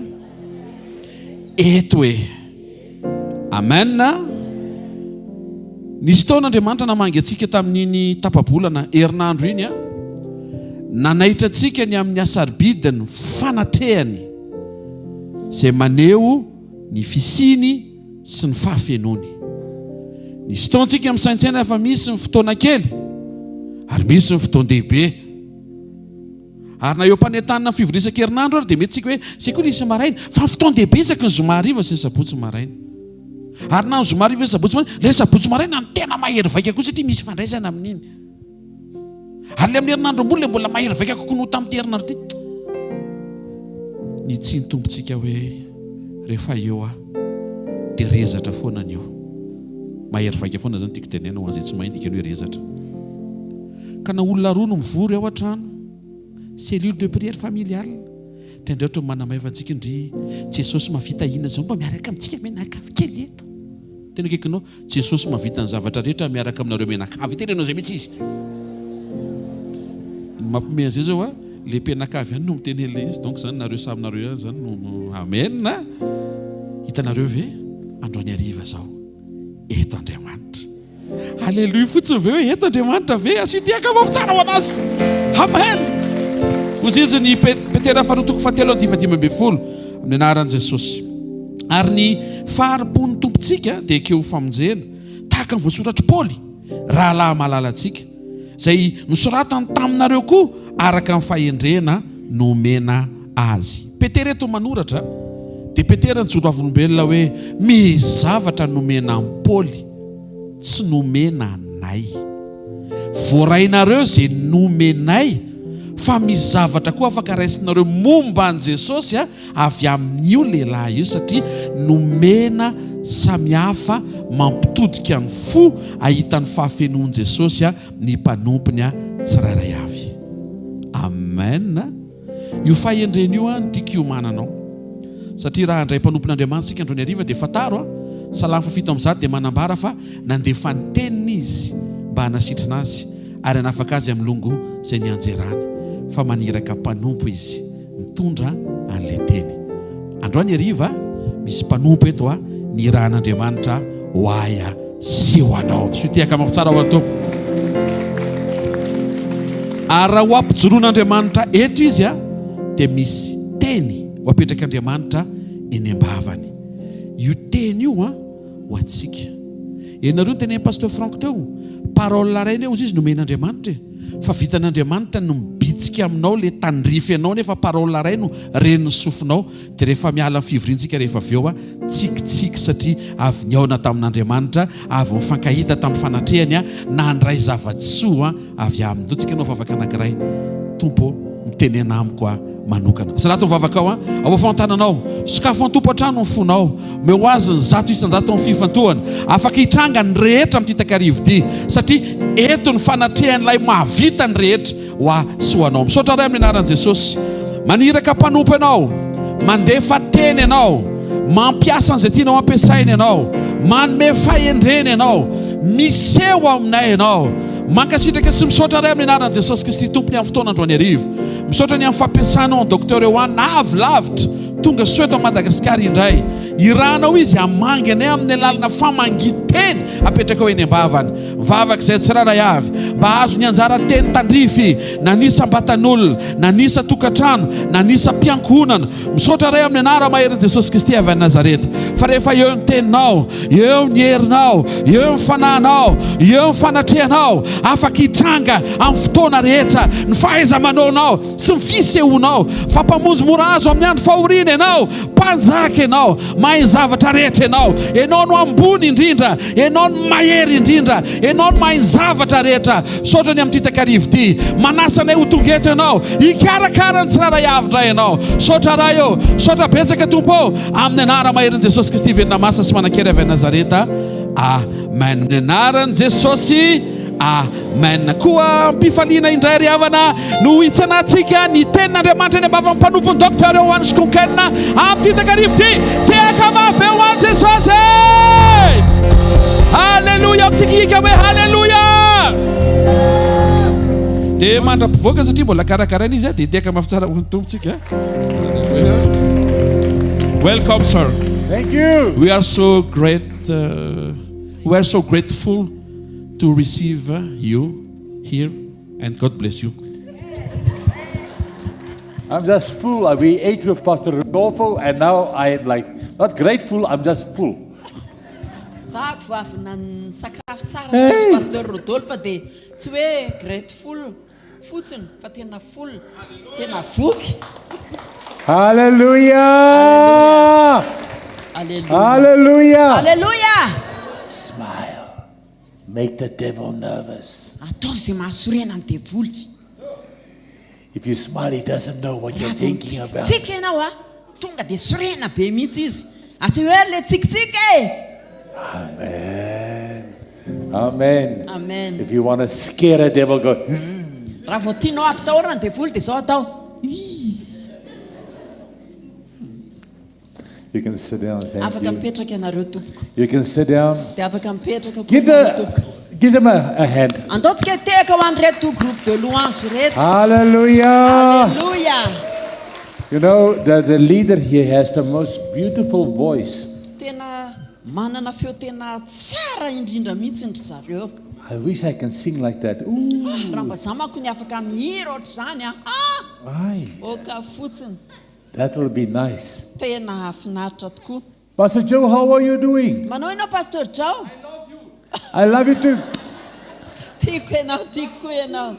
eto hoe, amen. Nisy taon'Andriamanitra namangy antsika tamin'iny tapabolana herinandro iny nanaitra antsika ny amin'ny asarbidiny fanatrehany izay maneho ny fisiny sy ny fahafenony. Nisy taontsika misaintsaina fa misy ny fotoana kely ary misy ny fotoan-dehibe. Ary na eo ampanentanana fivorisan-kerinandro ary dia mety tsika hoe zay koa nisy maraina fa ny fotoan-dehibe isaky ny zoma hariva sy ny sabotsy maraina. Ary na ny zoma hariva sy sabotsy maraina, ilay sabotsy maraina no tena mahery vaika koa satria misy fandraisana amin'iny. Ary le amin'ny herinandro ambony le mbola mahery vaika kokoa noho tamin'ity herinandro ity. Ny tsy ny tompontsika hoe rehefa eo dia rezatra foana ny eo. Mahery vaika foana zany tiako tenena ho an'izay tsy mahay dikany hoe rezatra. Ka na olona roa no mivory ao an-trano, cellule de prière familiale, tendreo ohatry manamaiva antsika ndry Jesosy mavita inona zao mba miaraka amintsika menakavy kely eto. Tena akaikinao Jesosy mavita ny zavatra rehetra miaraka aminareo menakavy tenenao zay mihitsy izy. Mampime an'izay zao le mpianakavy ihany no mitenela izy, donc zany nareo saminareo ihany zany no amen. Hitanareo ve androany hariva zao eto Andriamanitra. Halleluja fotsiny ve hoe eto Andriamanitra ve asitiaka mafy tsara ho anazy, amen. Hozy izy ny Petera faharotoko fahatelo andiva dimy amby folo amin'ny anaran'i Jesosy. Ary ny faharopon'ny tompontsika dia ekeo famonjena tahaka ny voasoratra Paoly rahalahy malalatsika izay nosoratany taminareo koa araka ny fahendrena nomena azy. Petera eto manoratra dia Petera nijoro avolombelona hoe misy zavatra nomena amin'ny Paoly tsy nomena anay. Voarainareo izay nomenay fa misy zavatra koa afaka raisinareo momba an' Jesosy avy amin'io lehilahy io satria nomena samihafa mampitodika ny fo ahitany fahafenoan'i Jesosy ny mpanompony tsirairay avy, amen. Io fahendreny io no tiako iomananao satria raha handray mpanompon'Andriamanitra sika androny hariva dia fataro Salamy fafito amin'izay dia manambara fa nandefa ny teniny izy mba hanasitrana azy ary hanafaka azy amin'ny longo izay nianjerany, fa maniraka mpanompo izy mitondra an'ilay teny. Androany hariva misy mpanompo eto ny rahan'Andriamanitra ho aya sy ho anao. Sotiaka mafy tsara ho an-tompo. Ary raha ho ampijoroan'Andriamanitra eto izy dia misy teny ho apetrak'Andriamanitra eny ambavany. Io teny io ho antsika. Ianareo ny tenen'ny pasteur Franck teo, parole rainy eo izy nomen'Andriamanitra fa vitan'Andriamanitra no mibitsika aminao le tandrify anao nefa parole ray no reniny sofinao dia rehefa miala ny fivoriantsika rehefa avy eo tsikitsiky satria avy niaona tamin'Andriamanitra, avy mifankahita tamin'ny fanatrehany nandray zavatsoa avy aminy. Dao tsika anao vavaka anankiray, tompo mitenena amiko manokana. Salato mivavaka ao ao afantananao sakafo antopo-trano ny fonao meo azy ny zato isan-jato amin'ny fifantohana afaka hitranga ny rehetra amin'ity takarivo ity satria eto ny fanatrehan'ilay mahavita ny rehetra ho a sy ho anao. Misaotra ray amin'ny anaran'i Jesosy. Maniraka mpanompo ianao, mandefa teny ianao, mampiasa an'izay tianao ampiasaina ianao, manome fahendrena ianao, miseho aminay ianao. Mankasitraka sy misaotra ray amin'ny anaran'i Jesosy Kristy tompony amin'ny fotoana androany arivo. Misaotra ny amin'ny fampiasanao ny dokotera Eoana avo-lavitra tonga soeto a Madagasikara indray. Iranao izy amangany amin'ny lalana famangiteny apetraka ho eny ambavany. Vavaka izay tsiraray avy mba azo ny anjara teny tandrify na nisa ambatan'olona na nisa tokantrano na nisa mpiankonana. Misaotra ray amin'ny anara mahery Jesosy Kristy avy any Nazareta. Fa rehefa eo ny teninao, eo ny herinao, eo ny fanahinao, eo ny fanatrehanao, afaka hitranga amin'ny fotoana rehetra ny fahaiza-manaonao sy ny fisehoanao. Fampamonjy mora azo amin'ny andro fahoriana ianao, mpanjaka ianao, mahay zavatra rehetra ianao, ianao no ambony indrindra, ianao no mahery indrindra, ianao no mahay zavatra rehetra. Saotra ny amin'ny takarivo ity, manasanay ho tonga eto ianao, hikarakara ny tsiraray avy indray ianao. Saotra raha eo, saotra betsaka tompo amin'ny anara mahery Jesosy Kristy venina masa sy manan-kery avy Nazareta. Amen. Amin'ny anaran'i Jesosy. Amen. Koa mpifaliana indray ry havana no hitsanantsika ny tenin'Andriamanitra ny ambava mpanompo ny dokotera Eoana sy konkanina amin'ity takarivo ity. Tehaka mafy eo an Jesosy. Halleluja. Tsikika hoe halleluja. Dia mandra-pivoaka satria mbola karakaraina izy dia tehaka mafy tsara ho ny tompontsika. Welcome, sir. Thank you. We are so grateful to receive you here, and God bless you. I'm just full. We ate with Pastor Rodolfo, and now I'm like, not grateful, I'm just full. Hey. Pastor Rodolfo dia tsy hoe grateful fotsiny fa tena full, tena voky. Hallelujah! Hallelujah! Hallelujah! Hallelujah! Smile. Make the devil nervous. Ataovy izay mahasorena ny devoly. If you smile, he doesn't know what you're thinking about. Tsika ianao tonga dia sorena be mihitsy izy. Asa hoe le tsikitsiky e. Amen. Amen. Amen. If you want to scare a devil, go. Raha vao tianao ampitahorana ny devoly dia izao atao. You can sit down. Thank Afaka you. mipetraka ianareo tompoko. You can sit down. Dia afaka mipetraka Give them a hand. Andaontsika tehaka ho an'ireto groupe de louange reto. Hallelujah. Hallelujah. You know, the leader here has the most beautiful voice. Tena manana feo tena tsara indrindra mihitsy ny zareo. I wish I can sing like that. Ooh. Raha mba zaho manko ny afaka mihira ohatr' izany Aye. oka fotsiny. That will be nice. Tena finaritra tokoa. Pastor Joe, how are you doing? Manao ianao Pastor Joe? I love you too. Tiako ianao.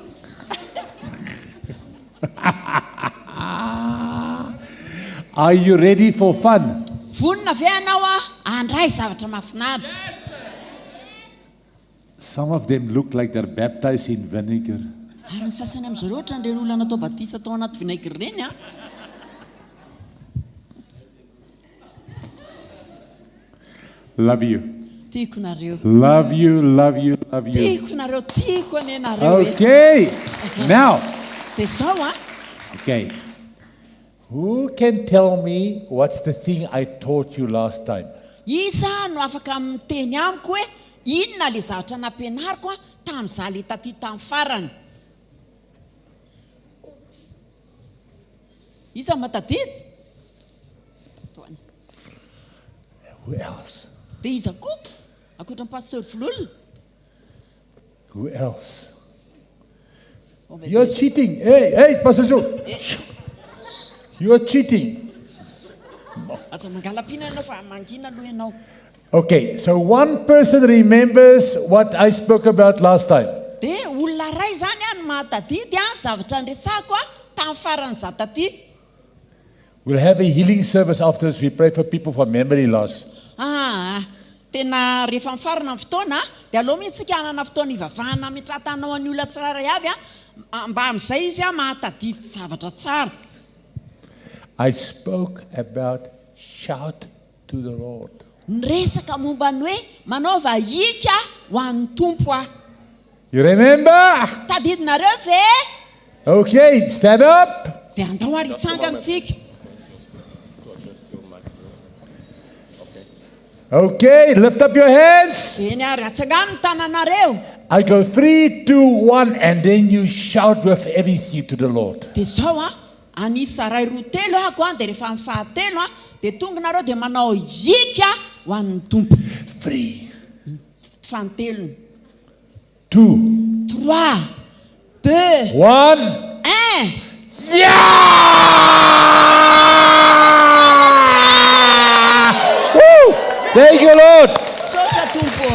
Are you ready for fun? Vonina ve ianao andray zavatra mahafinaritra. Some of them look like they're baptized in vinegar. Ary ny sasany amin'izareo ohatran'ireny olona natao batisa tao anaty vinaigre ireny Love you. Tiako nareo. Love you, love you, love you. Tiako nareo, tiako ane nareo. Okay. Now. Dia izao Okay. Who can tell me what's the thing I taught you last time? Isa no afaka miteny amiko hoe inona le zavatra nampianariko tamin'izaho le taty tamin'ny farany. Isa matadidy. Who else? Dia iza koa ankoatran'ny pastor Vlolona. Who else? You're cheating. Hey, Pastor Joe. You're cheating. Aza mangalam-pina ianao fa mangina aloha ianao. Okay, so one person remembers what I spoke about last time. Dia olona ray izany no mahatadidy zavatra andresako tamin'ny faran'izaho taty. We'll have a healing service after this. We pray for people for memory loss. Tena rehefa mifarana amin'ny fotoana dia aloha mihitsy tsika hanana fotoana ivavahana mitratanao an'ny olona tsiraray avy mba amin'izay izy mahatadidy zavatra tsara. I spoke about shout to the Lord. Niresaka momba ny hoe manaova hika ho an'ny tompo aho. You remember? Tadidinareo ve? Okay, stand up. Dia andao ary hitsangantsika. Okay, lift up your hands. Eny ary atsangano ny tananareo. I go 3, 2, 1, and then you shout with everything to the Lord. Dia zao anisa ray roa telo ahako dia rehefa amin'ny fahatelo dia tonga nareo dia manao hika ho an'ny tompo. 3, Fanotelony. 2, 3, 2, 1. 1. Yeah! Woo! Thank you, Lord. Sotra tompo.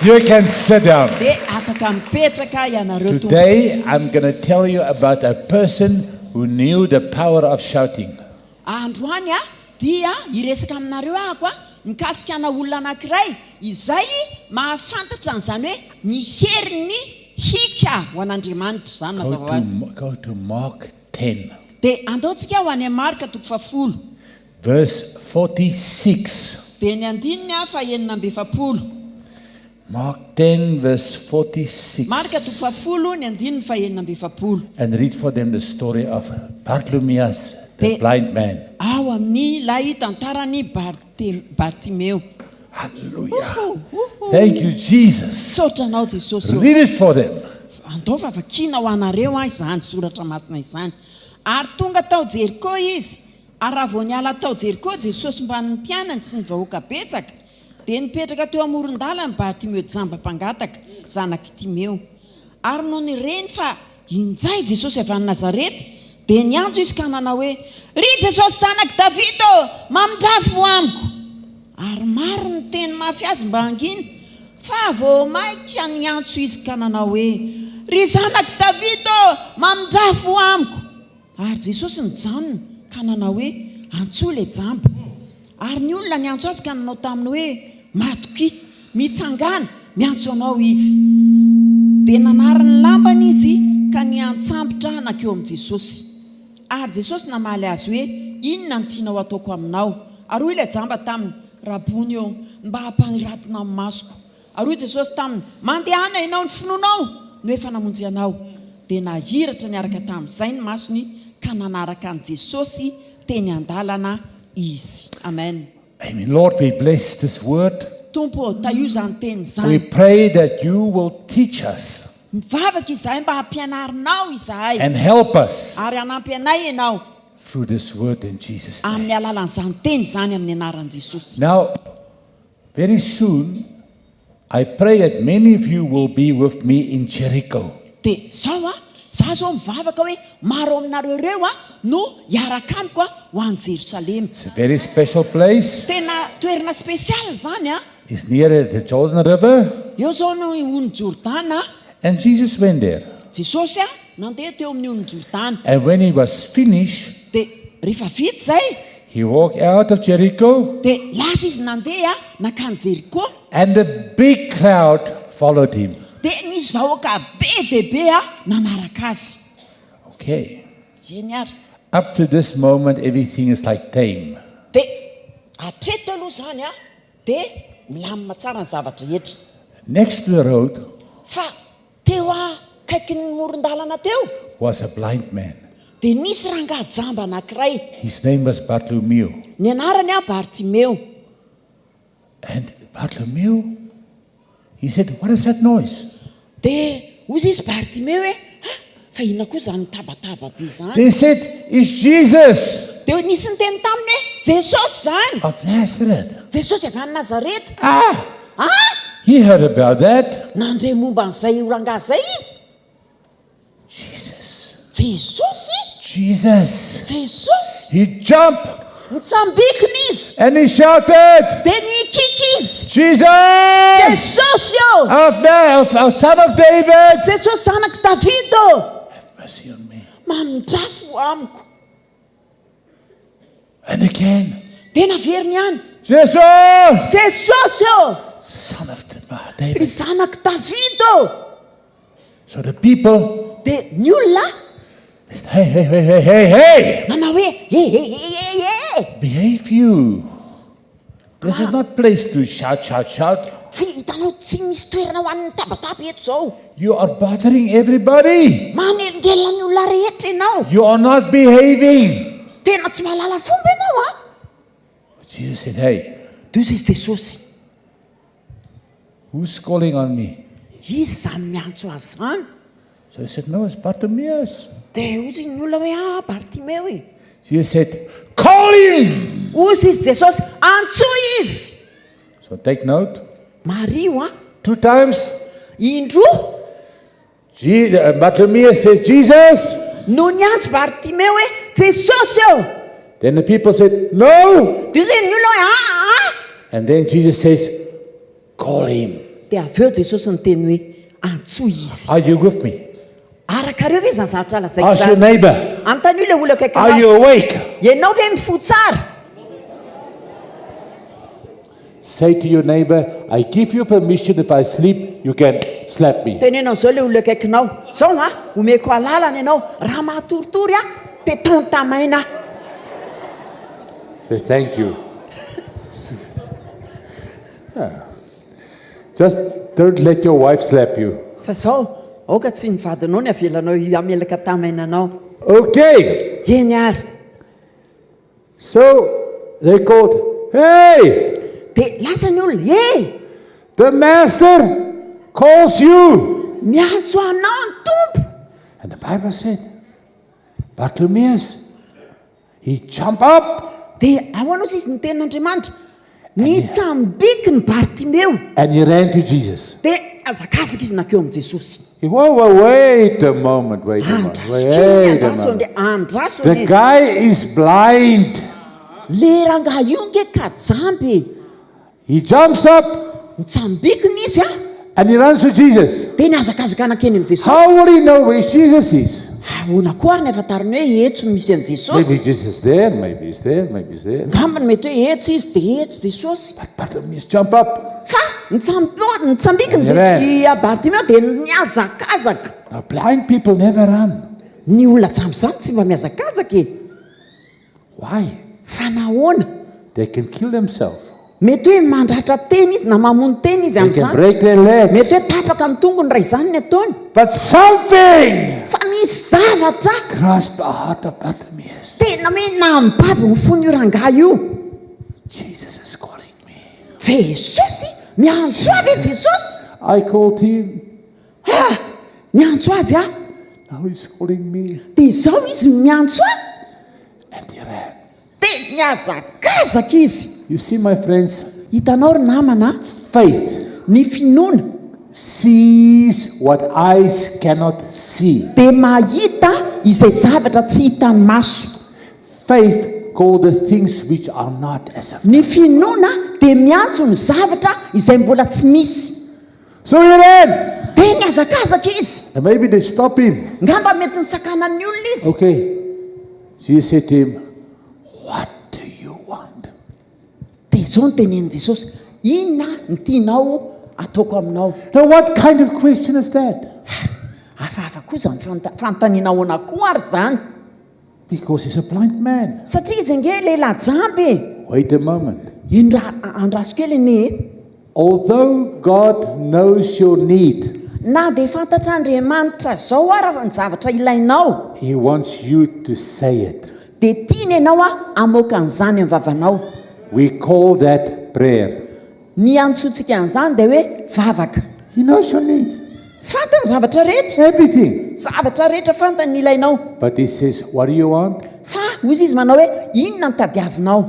You can sit down. Dia afaka mipetraka ianareo tompo. Today, I'm going to tell you about a person who knew the power of shouting. Androany dia hiresaka aminareo ahako mikasika ana olona anankiray izay mahafantatra an'izany hoe ny heriny hika ho an'Andriamanitra zany mazava ho azy. Go to Mark 10, Dia andaontsika ho any Marka 10 verse 46. dia ny andininy fahenina amby 70. Mark 10, verse 46. Marka 10 ny andininy fahenina amby 70. And read for them the story of Bartimaeus, the blind man. Ao amin'ny ilay tantarany Bartimeo. Hallelujah. Thank you, Jesus. Sotranao Jesosy. Read it for them. Andao fa vakiana ho anareo izany soratra masina izany. Ary tonga tao Jeriko izy. Ary raha vao niala tao Jeriko Jesosy mba ny mpianany sy ny vahoaka betsaka. Dia nipetraka teo amoron-dalana Bartimeo jamba mpangataka, zanaky Timeo. Ary no nireny fa injay Jesosy avy any Nazareta, dia niantso izy ka nanao hoe, ry Jesosy zanaky Davida, mamindrafo amiko. Ary maro ny teny mafy azy mba hangina, fa vao maika niantso izy ka nanao hoe, ry zanaky Davida, mamindrafo amiko. Ary Jesosy nijanona ka nanao hoe, antsoa le jamba. Ary ny olona niantso azy ka nanao taminy hoe, matoky, mitsangana, miantso anao izy. Dia nanarany lambany izy ka niantsambotra nakeo amin'i Jesosy. Ary Jesosy namaly azy hoe, inona no tianao ataoko aminao? Ary hoy ilay jamba taminy, rabony eo, mba hamparatina amin'ny masoko. Ary hoy Jesosy taminy, mandehana ianao ny finoanao no efa namonjy anao. Dia nahiratra niaraka tamin'izay ny masony ka nanaraka an'i Jesosy teny an-dalana izy. Amen. Amen. Lord, we bless this word. Tompo, taio izany teny We izany. pray that you will teach us Mivavaka izahay mba hampianarinao izahay. and help us Ary hanampy anay ianao through this word in Jesus' name. amin'ny alalan'izany teny izany amin'ny anaran'i Jesosy. Now, very soon, I pray that many of you will be with me in Jericho. Dia zao za zao mivavaka hoe maro aminareo ireo no hiaraka amiko ho any Jerosalema. It's a very special place. Tena toerana spesialy zany It's near the Jordan River. eo zao no ony Jordana. And Jesus went there. Jesosy nandeha teo amin'ny ony Jordana. And when he was finished, Dia rehefa vita zay he walked out of Jericho, dia lasa izy nandeha nakany Jeriko. and the big crowd followed him. Dia nisy vahoaka be dia be nanaraka azy. Okay. Zeny ary. Up to this moment, everything is like tame. Dia hatreto aloha zany dia milamina tsara ny zavatra rehetra. Next to the road Fa teo kaiky ny moron-dalana teo was a blind man. dia nisy rangahy jamba anankiray. His name was Bartholomew. Ny anarany Bartimeo. And Bartholomew, he said, what is that noise? Dia ozy izy Bartimeo hoe fa inona koa zany tabataba be zany. They said, it's Jesus Dia nisy ny teny taminy hoe Jesosy zany. of Nazareth. Jesosy avy any Nazareta. He heard about that. Nandray momba an'izay rangahy izay izy. Jesus. Jesosy. Jesus. He jumped Nitsambikina izy. and he shouted, Dia nikiky izy. Jesus Jesosy eo. of son of David. Jesosy zanaky Davida. Have mercy on me. Mamindrafo amiko. And again, Dia naveriny ihany. Jesus, Jesosy eo. son of Ry David. zanaky Davida. So the people, Dia ny olona Hey! nanao hoe e Behave you. This is not place to shout. tsy hitanao tsy misy toerana ho an'ny tabataba eto zao You are bothering everybody. manelingelina ny olona rehetra ianao You are not behaving. tena tsy mahalala fomba ianao a But Jesus said, hey, de izy jesosy who's calling on me? izy zany miantso azy zany So he said, no, it's Bartimaeus. de ozy ny olona hoe Bartimeo e Jesus said, call him. ozy izy jesosy antso izy So take note. mario a 2 times. indroa Bartimaeus says, Jesus. no ny antso Bartimeo hoe jesosy eo Then the people said, no. de izy ny olona hoe aa And then Jesus says, call him. de avy eo jesosy ny teny hoe antso izy Are you with me? arakareo ve zany zavatra lazaiko Ask your zany neighbor, anontany le olona are you akaikinao awake? ianao ve mifo tsara Say to your neighbor, I give you permission if I sleep, you can slap me. tenenao zao le olona akaikinao zao a omeko alalana ianao raha mahatoritory a peton tamaina Say thank you. Yeah. Just don't let your wife slap you. fa zao aoka tsy nivadinao ny avelanao amelaka tamainanao Okay. eny ary So they called, hey, de lasa ny olona the master calls you. miantso anao ny tompo And the Bible said, Bartimaeus, he jumped up de ahoana ozy izy ny tenin'andriamanitra nitsambiky ny Bartimeo and he ran to Jesus. de azakazaka izy nakeo amin'i jesosy Whoa, wait a moment, wait a moment. Wait a andraso moment. andraso The guy is blind. le rangaha io nge ka jamby He jumps up nitsambikiny izy a and he runs to Jesus. de niazakazaka anakeny amin'i jesosy How will he know where Jesus is? ahoana koa ary ny afantariny hoe etso no misy an'i Maybe jesosy Jesus is there, maybe he's there, maybe he's there. ngambany mety hoe etsy izy de etsy jesosy But Bartimaeus jump up. fa nitsambikiny Bartimeo de niazakazaka Now blind people never run. ny olona jamby zany tsy mba miazakazaka e Why? fa nahoana They can kill themselves. mety hoe mandratra teny izy na mamono teny izy They can am'izany break their mety legs. hoe tapaka ny tongony ray zany ny ataony But something fa misy zavatra grasped the heart of Bartimaeus. tena hoe nambaby ny fony io rangaha io Jesus is calling me. jesosy miantso azy e jesosy I called him. miantso azy a Now he's calling me. de izao izy miantso a And he ran. de niazakazaka izy You see, my friends, hitanao ry namana faith ny finoana sees what eyes cannot see. de mahita izay zavatra tsy hitan'ny maso Faith call the things which are not as of. ny finoana de miantso ny zavatra izay mbola tsy misy So he ran. de niazakazaka izy And maybe they stop him. ngamba mety ny sakanan'ny olona izy Okay. Jesus said to him, what do you want? de izao ny tenen'i jesosy inona ny tianao ataoko aminao Now what kind of question is that? hafahafa koa zany fanontanianao anakoa ary zany Because he's a blind man. satria izy nge lehilahy jamby Wait a moment. ino raha andraso kely ane Although God knows your need, na de fantatra Andriamanitra zao ara ny zavatra ilainao he wants you to say it. de tiany ianao a amoaka an'izany amin'ny vavanao We call that prayer. ny antsontsika an'izany de hoe vavaka He knows your need. fantany zavatra rehetra Everything. zavatra rehetra fantany ilainao But he says, what do you want? fa ozy izy manao hoe inona ny tadiavinao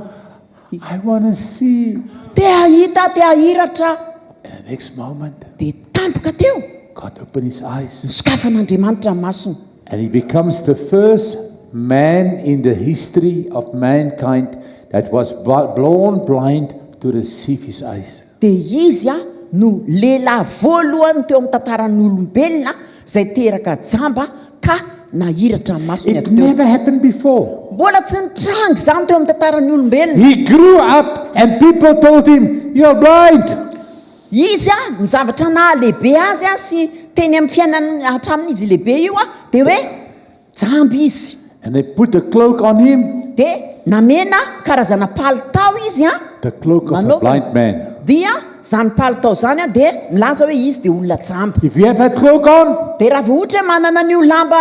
I want to see. te ahita te ahiratra And the next moment, de tampoka teo God opened his eyes. sokafan'Andriamanitra masony And he becomes the first man in the history of mankind that was born blind to receive his eyes. de izy a no lehilahy voalohany teo amin'ny tantaran'ny olombelona zay teraka jamba ka nahiratra ny masony It avy teo never happened before. mbola tsy nitrangy zany teo amin'ny tantaran'ny olombelona He grew up and people told him, you're blind. izy a ny zavatra nahalehibe azy a sy teny amin'ny fiainany hatramin'izy lehibe io a de hoe jamby izy And they put a cloak on him, dia namena karazana palitao izy a the cloak of a Manaova- blind man. dia zany palitao zany a dia milaza hoe izy dia olona jamba If you have that cloak on, dia raha vao ohatra hoe manana n'io lamba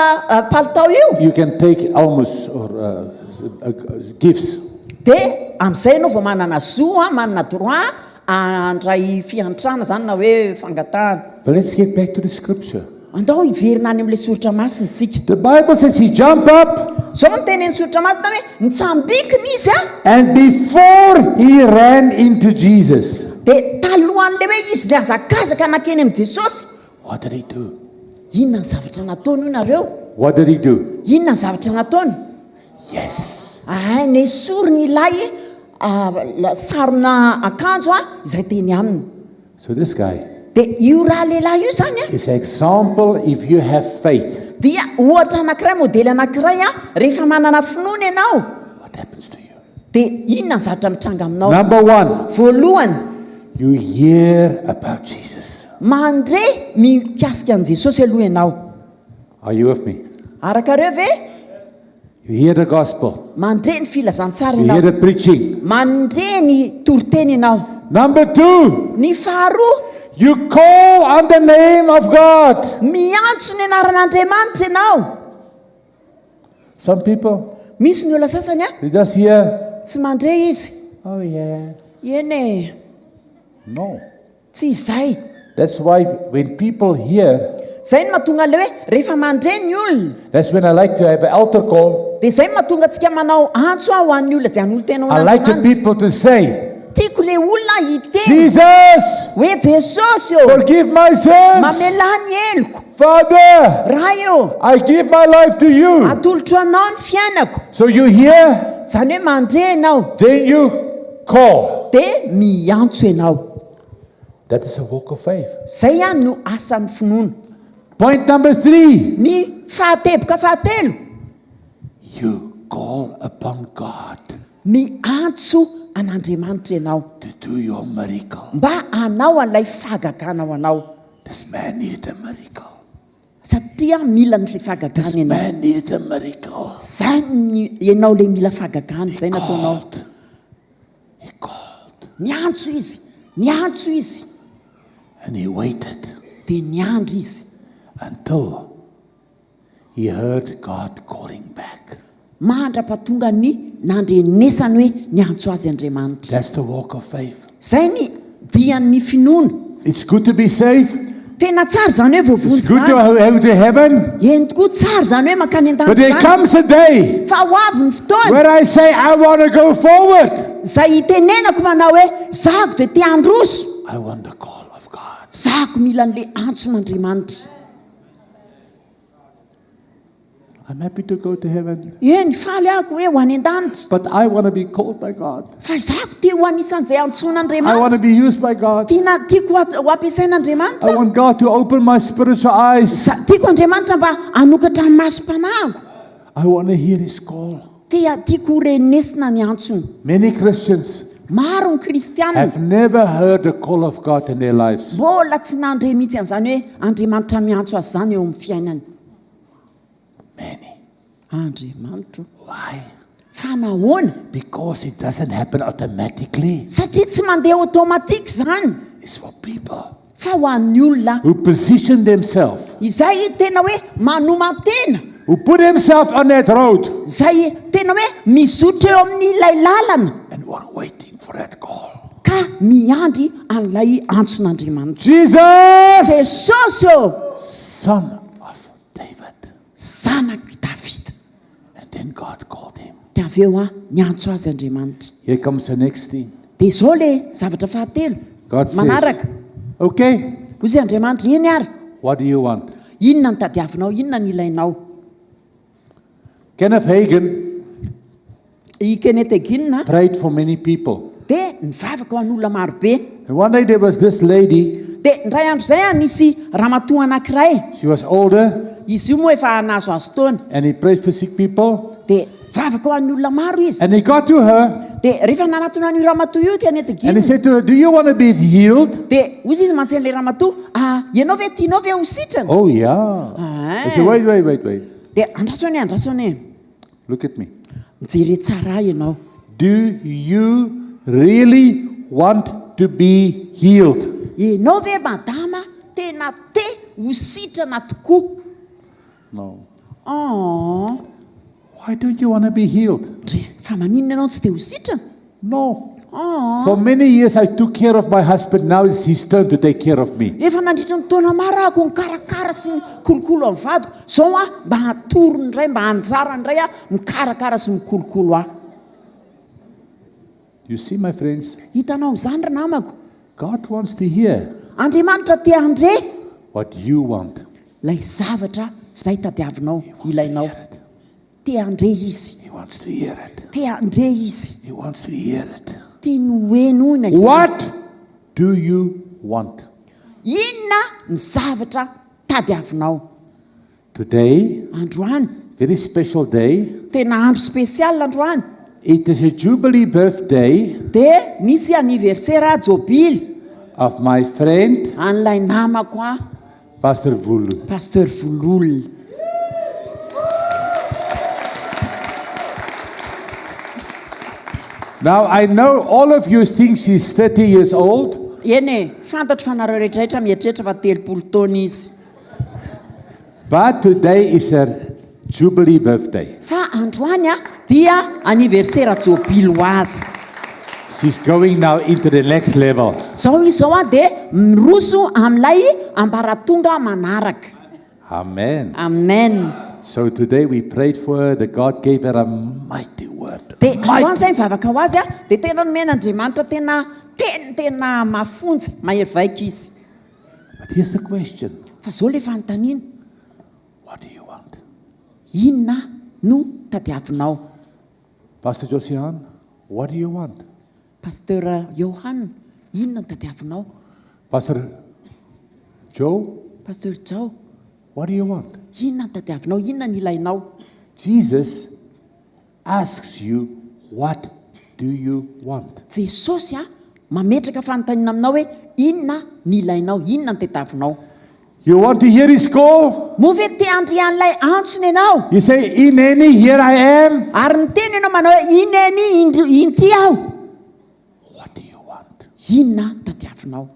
palitao io you can take alms or gifts. dia amin'izay ianao vao manana zo a manana droit andray fiantrana zany na hoe fangatahana But let's get back to the scripture. andao hiverina any amin'ilay soratra masina tsika The Bible says he jumped up, zao no teneny soratra masina hoe nitsambikiny izy a and before he ran into Jesus, dia talohan'ilay hoe izy le azakazaka nakeny amin'i jesosy what did he do? inona ny zavatra nataony io nareo What did he do? inona ny zavatra nataony Yes. nesoriny ilay sarona akanjo a izay teny aminy So this guy dia io raha lehilahy io zany a is an example if you have faith. dia ohatra anankiray modely anankiray a rehefa manana finoana ianao What happens to you? dia inona ny zavatra mitranga aminao Number one, voalohany you hear about Jesus. mandre mikasika an' jesosy aloha ianao Are you with me? araka reo ve You hear the gospel. mandre ny filazantsara You hear ianao the preaching. mandre ny toroteny ianao Number two, ny faharoa you call on the name of God. miantso ny anaran'andriamanitra ianao Some people, misy ny olona sasany a they just hear, tsy mandre izy oh yeah. eny e No. tsy izay That's why when people hear, zay no mahatonga le hoe rehefa mandre ny olona that's when I like to have an altar call. dia zay no mahatonga antsika manao antso a ho an'ny olona zay an'olo tena I like the people to say, tiako le olona hiteny Jesus, hoe jesosy o forgive my sins. mamelahy ny eloko Father, raha io I give my life to you. atolotro anao ny fiainako So you hear, zany hoe mandre ianao then you call. dia miantso ianao That is a walk of faith. zay a no asan'ny finoana Point number three, ny fahateboka fahatelo you call upon God miantso an'andriamanitra ianao to do your miracle. mba anao an'ilay fahagagana ho anao This man needed a miracle. satria mila n'ilay This fahagagana ianao man needed a miracle. zay ianao le mila fahagagana zay nataonao He called niantso izy and he waited dia niandry izy until he heard God calling back. mandra-pahatonga ny nandrenesany hoe niantso azy andriamanitra That's the walk of faith. zay ny dian'ny finoana It's good to be safe. tena tsara zany hoe voavony It's good to zany go to heaven. eny tokoa tsara zany hoe makany But an-dany there zany comes a day fa ho avy ny fotoana where I say, I want to go forward. zay itenenako manao hoe zako dia te androso I want the call of God. zako mila n'le antson'andriamanitra I'm happy to go to heaven. eny faly ako hoe ho any an-danitra But I want to be called by God. fa zako tia ho anisan'izay I want to antson'andriamanitra be used by God. tiako ho ampiasain'andriamanitra I want God to open my spiritual eyes. tiako andriamanitra mba anokatra ny masom-panago I want to hear his call. tiako ho renesina ny antsony Many Christians maro ny kristianina have never heard the call of God in their lives. mbola tsy nandre mihitsy an'izany hoe andriamanitra miantso azy zany eo amin'ny fiainany Many. andriamanitra Why? fa nahoana Because it doesn't happen automatically. satria tsy mandeha automatika zany It's for people fa ho an'ny olona who position themselves, izay tena hoe manomantena who put themselves on that road zay tena hoe mizotra eo amin'ny ilay lalana and who are waiting for that call. ka miandry an'ilay antson'andriamanitra Jesus, jesosy o son of David. zanaky davida And then God called him. dia avy eo a niantso azy andriamanitra Here comes the next thing. dia izao le zavatra fahatelo God says, manaraka okay, ozy andriamanitra iny ary what do you want? inona ny tadiavinao inona ny ilainao Kenneth Hagin i Kenneth Hagin prayed for many people. dia nivavaka ho an'olona marobe And one day there was this lady, dia ndray andro zay a nisy ramatoa anankiray she was older, izy io moa efa nazo azo taona and he prayed for sick people. dia vavaka ho an'ny olona maro izy And he got to her, dia rehefa nanatona an'io ramatoa io Kenneth and he Hagin said to her, do you want to be healed? dia ozy izy mantsy an'ilay ramatoa ianao ve tianao ve ho sitrana Oh, yeah. I said, wait. dia andrasony Look at me. mijery tsara ianao. Do you really want to be healed? Ianao ve madama tena te ho sitrana tokoa? No. Oh, Why don't you want to be healed? fa maninona ianao tsy te ho sitrana? No. Oh, For many years I took care of my husband. Now it's his turn to take care of me. efa nandritra ny taona maro ahako mikarakara sy mikolokolo amin'ny vadiko. Zao mba hatoro ny ray, mba hanjara ny ray mikarakara sy mikolokolo ahy. You see, my friends, Hitanao izany ry namako. God wants to hear Andriamanitra te andre what you want. lay zavatra izay tadiavinao ilainao. Te andre izy. He wants to hear it. Te andre izy. He wants to hear it. Tiany hoenoina izany. What do you want? Inona ny zavatra tadiavinao? Today, Androany, very special day. tena andro spesial androany. It is a jubilee birthday Dia nisy anniversaire jobily of my friend, an'ilay namako a Pastor Vulu. Pasteur Volol. Now, I know all of you think she's 30 years old, Eny fantatro fa nareo rehetrarehetra mieritreritra fa 30 taona izy. but today is her jubilee birthday. Fa androany dia anniversaire jobily ho azy. She's going now into the next level. Zao izy zao dia miroso amin'ilay ambaratonga manaraka. Amen. Amen. So today we prayed for her that God gave her a mighty word. Dia androany izay mivavaka ho azy dia tena nomena Andriamanitra tena mafonja mahery vaika izy. But here's the question. Fa zao ilay fanontaniana, What do you want? inona no tadiavinao? Pastor Josiane, what do you want? Pasteur Johan, inona no tadiavinao? Pastor Joe, Pasteur Jao, what do you want? inona no tadiavinao? Inona no ilainao? Jesus asks you, what do you want? Jesosy mametraka fanontaniana aminao hoe inona no ilainao? Inona no tadiavinao? You want to hear his call? Moa ve te andrian'ilay antsony ianao? You say, Ineni, here I am. Ary miteny ianao manao hoe ineny inty aho. What do you want? Inona no tadiavinao?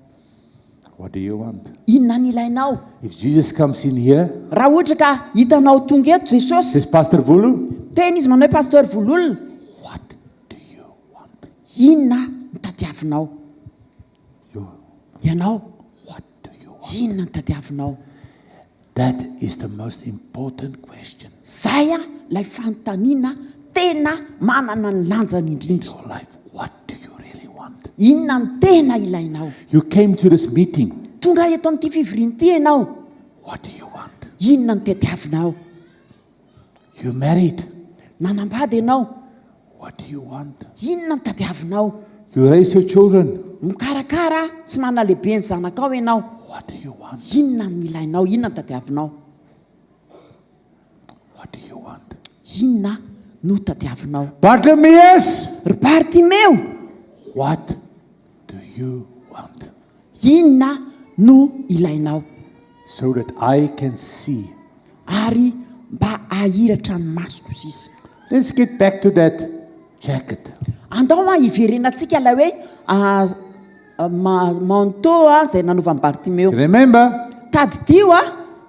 What do you want? Inona no ilainao? If Jesus comes in here, Raha ohatra ka hitanao tonga eto Jesosy, says Pastor Vulu, teny izy manao hoe Pasteur Vololona, what do you want? inona no tadiavinao? You, Ianao, what do you want? inona no tadiavinao? That is the most important question. Zay lay fanontaniana tena manana ny lanjany indrindra. Your life, what do you really want? Inona no tena ilainao? You came to this meeting. Tonga eto amin'ity fivoriana ity ianao, What do you want? inona no tadiavinao? You married. Nanambady ianao, What do you want? inona no tadiavinao? You raise your children. Mikarakara sy manalehibe ny zanakao ianao, What do you want? inona no ilainao? Inona no tadiavinao? What do you want? Inona no tadiavinao? Bartimaeus, Ry Bartimeo, what do you want? inona no ilainao? So that I can see. Ary mba ahiratra ny masoko izy. Let's get back to that jacket. Andao hiverenantsika ilay hoe manteau izay nanovan'i Bartimeo. Remember, Taddio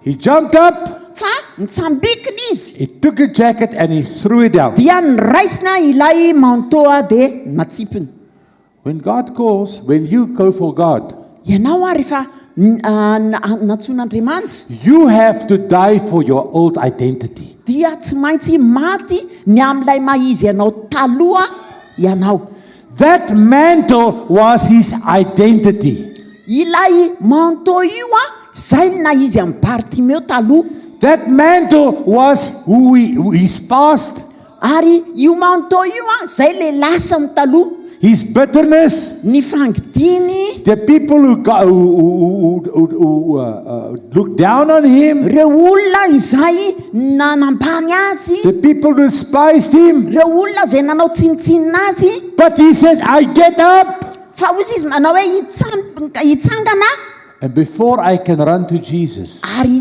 he jumped up, fa nitsambikina izy he took a jacket and he threw it down. dia niraisina ilay manteau dia natsipiny. When God calls, when you go for God, Ianao rehefa natsoin'Andriamanitra you have to die for your old identity. dia tsy maintsy maty ny amin'ilay maizy ianao taloha ianao. That mantle was his identity. Ilay manteau io zay na izy amin'ny Bartimeo taloha. That mantle was his past, Ary io manteau io zay le lasany taloha. his bitterness, Ny fangidiny, the people who looked down on him, reo olona izay nanambany azy, the people who despised him. reo olona izay nanao tsinitsinina azy. But he said, I get up. Fa ozy izy manao hoe hitsangana And before I can run to Jesus, ary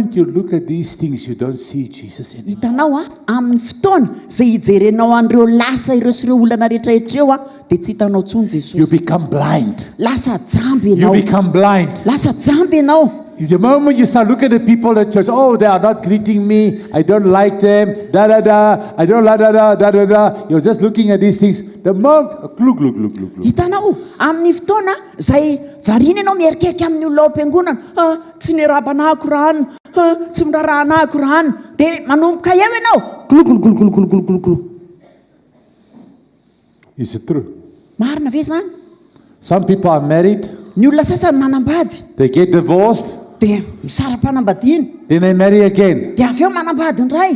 moment you look at these things, you don't see Jesus anymore. hitanao amin'ny fotoana zay hijerenao an'ireo lasa ireo sy ireo olana rehetrarehetra eo dia tsy hitanao tsony You jesosy become blind. lasa jamby You ianao become blind. lasa jamby ianao The moment you start looking at the people at church, oh, they are not greeting me, I don't like them, da-da-da, I don't like da-da, da-da-da. You're just looking at these things. The moment, glug. hitanao amin'ny fotoana zay variana ianao mierikerika amin'ny olona ao am-piangonana tsy nirabanahako rano tsy mirarahanahako rano dia manomboka eo ianao glogologologologologolo Is it true? marina ve zany Some people are married, ny olona sasany manambady they get divorced, dia misara-panambadiana then they marry again. dia avy eo manambady indray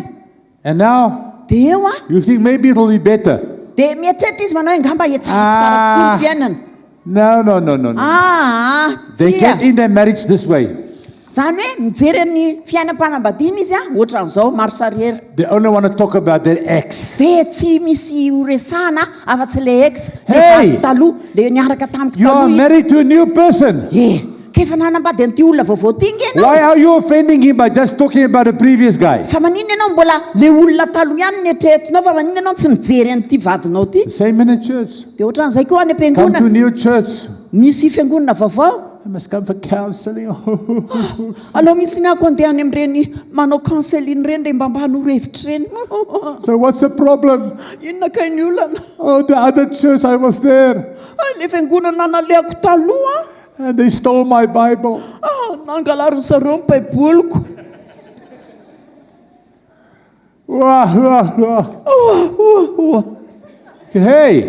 And now, dia eo you think maybe it will be better. dia mieritreritra izy manao ngamba etsaratsara fiainana No. They get in their marriage this way. zany hoe mijery ny fiainam-panambadiana izy ohatran'izao maro sarera They only want to talk about their ex. dia tsy misy horesahana afa-tsy le ex le Hey! vaky taloha le niaraka tamiko You are taloha izy married to a new person. kefa nanambady an'ity olona vaovao tinga ianao Why are you offending him by just talking about the previous guy? fa manino ianao mbola le olona taloha ihany ny etretinao fa manino ianao tsy mijery an'ity vadinao ity The same in a church. dia ohatran'izay koa any Come to am-piangonana new church. misy fiangonana vaovao I must come for counseling. alao misy ny ako andeha any amin'ireny manao canceline ireny re mba hanoro hevitra ireny. So what's the problem? Inona ka ny olana? Oh, the other church, I was there. Le fiangonana naleako taloha And they stole my Bible. nangalary zareo ny baiboliko. Wah, wah, wah. Hey,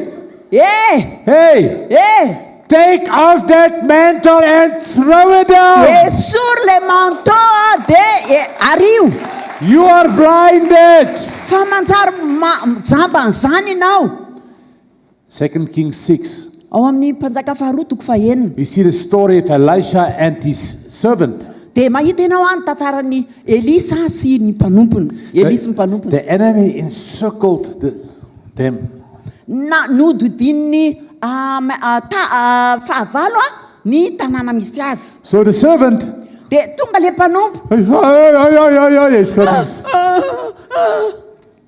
take off that mantle and throw it down. Sur le manteau de arivo. You are blinded. Fa manjary jamba an'izany ianao. 2 Kings 6. Ao amin'ny mpanjaka faharoa toko fahenina. We see the story of Elisha and his servant. Dia mahita ianao any tantaran'ny Elisa sy ny mpanompony. Elisa ny mpanompony. The enemy encircled them. Na nodidin'ny fahavalo ny tanàna misy azy. So the servant, Dia tonga le mpanompo.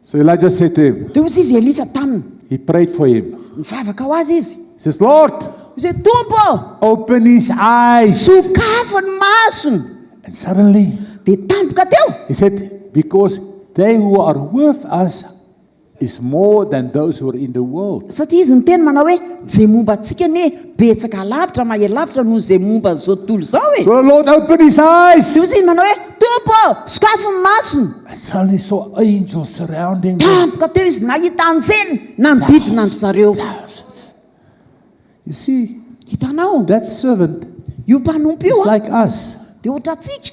So Elijah said to him, Dia hozy izy Elisa taminy. he prayed for him. Mivavaka ho azy izy. He says, Lord, Hozy Tompo, open his eyes. sokafo ny masony. And suddenly, Dia tampoka teo. he said, because they who are with us is more than those who are in the world. Satria izy ny teny manao hoe zay momba antsika ne betsaka lavitra mahery lavitra noho zay momba zao tontolo zao e. So the Lord opened his eyes. Dia hozy izy manao hoe Tompo, sokafo ny masony. And suddenly saw angels surrounding them. Tampoka teo izy nahita anjeny nanodidina andry zareo. Thousands. You see, Hitanao, that servant io mpanompo io is like us. dia ohatra atsika.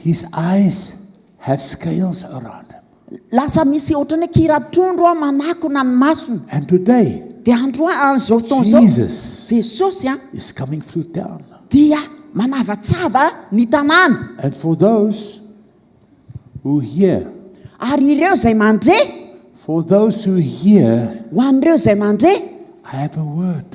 His eyes have scales around him. Lasa misy ohatrany hoe kiratrondro manakona ny masony. And today, Dia andro an'izao fotoana izao Jesus Jesosy is coming through town. dia manavatsava ny tanàna. And for those who hear, Ary ireo izay mandre, for those who hear, ho an'ireo izay mandre, I have a word.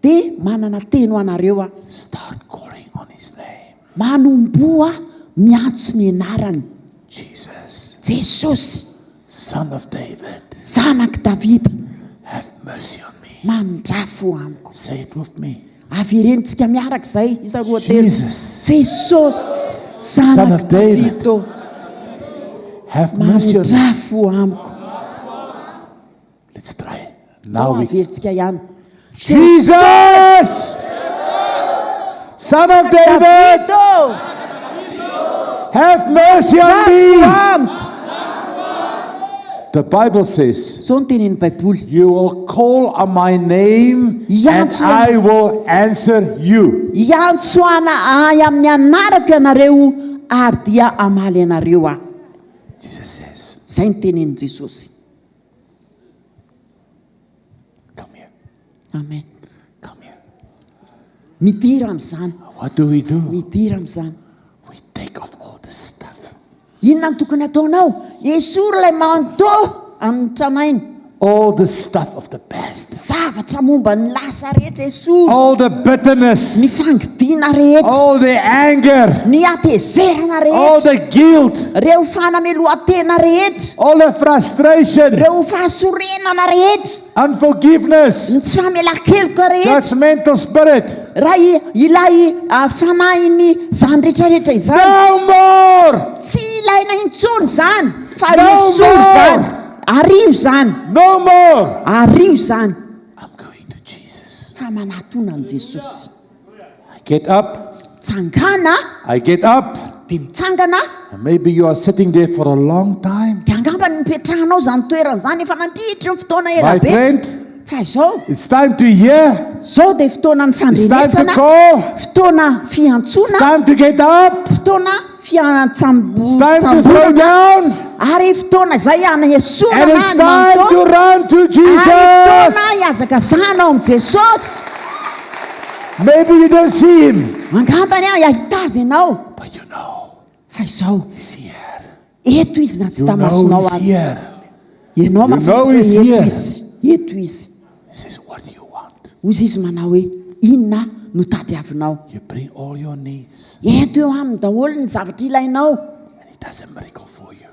dia manana teny ho anareo Start calling on his name. manomboa miantso ny anarany. Jesus, Jesosy, Son of David, zanaky Davida, have mercy on me. manondrafo amiko. Say it with me. Averenitsika miaraka izay isa roa telo. Jesus, Jesosy, Son zanaky of David. Davida, have mercy on me. manondrafo amiko. Let's try. Now we. Averitsika ihany. Jesus, Son of David, Davida, have mercy on me. amiko. The Bible says, Zao ny tenin'ny Baiboly. you will call on my name and I will answer you. Iantsoana ay amin'ny anarako ianareo ary dia amaly ianareo aho. Jesus says, Zay ny tenin'i Jesosy. come here, Amen. come here. Midira amin'izany. What do? Midira amin'izany. We take off all the stuff. Inona no tokony ataonao? Esory ilay manteau amin'ny tranainy. All the stuff of the past. Zavatra momba ny lasa rehetra esory. All the bitterness. Ny fangidiana rehetra. All the anger. Ny atezerana All rehetra. the guilt. Reo fanamelohan-tena rehetra. All the frustration. Reo fahasorenana rehetra. Unforgiveness. Ny tsy famelan-keloka rehetra. Judgmental spirit. Raha ilay fanahiny zany rehetrarehetra izany. No more. Tsy ilaina intsony zany. Fa No esory more. zany. Arivo zany. No more. Arivo zany. I'm going to Jesus. Fa manatona an Jesosy. I get up. Tsangana I get up. dia mitsangana. And maybe you are sitting there for a long time. Dia angamba ny mipetrahanao zany toerana zany efa nandritra ny fotoana My ela be. friend, Fa izao, it's time to hear. izao dia fotoana ny It's time to fandrenesana, call. fotoana It's fiantsona, time to get up. fotoana It's time to throw fiantsambolana, down. ary fotoana izay ana esoana And na it's ny time to manto, run to ary fotoana Jesus. hiazaka zanao amin'ny Jesosy. Maybe you don't see him. Angambany aho ahita azy ianao, But you know, fa izao he's here. eto izy na tsy You know tamasonao he's azy. here. Ianao You know mafantatra he's hoe here. eto izy, eto izy. He says, what do you want? Hozy izy manao hoe inona no tadiavinao. You bring all your needs. Eto eo aminy daholo ny zavatra ilainao. And he does a miracle for you.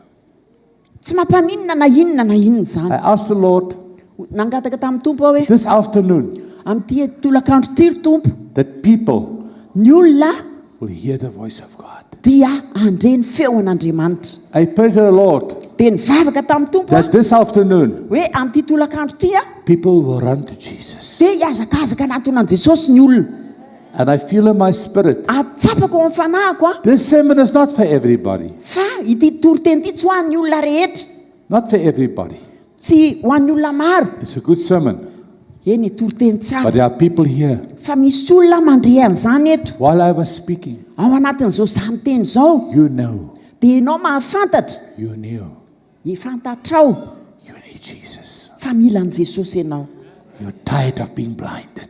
Tsy mampaninona na inona I zany. asked the Lord Nangataka tamin'ny tompo aho hoe this afternoon amin'ity tolakandro ty ry tompo that people ny olona will hear the voice of God. dia andreny feon'andriamanitra. I pray to the Lord Dia nivavaka tamin'ny tompo that this afternoon hoe amin'ity tolakandro ity people will run to Jesus. dia hiazakazaka anatonan Jesosy ny olona. And I feel in my spirit, Atsapako ao amin'ny fanahiko this sermon is not for everybody. fa ity toriteny ity tsy ho an'ny olona rehetra, Not for everybody. tsy ho an'ny olona maro. It's a good sermon. Eny toriteny But tsara, there are people here. fa misy olona mandre an'izany eto. While I was speaking, Ao anatin'izao zany teny zao you know, dia ianao mahafantatra, you knew, hifantatrao you need Jesus. fa mila an' Jesosy ianao. You're tired of being blinded.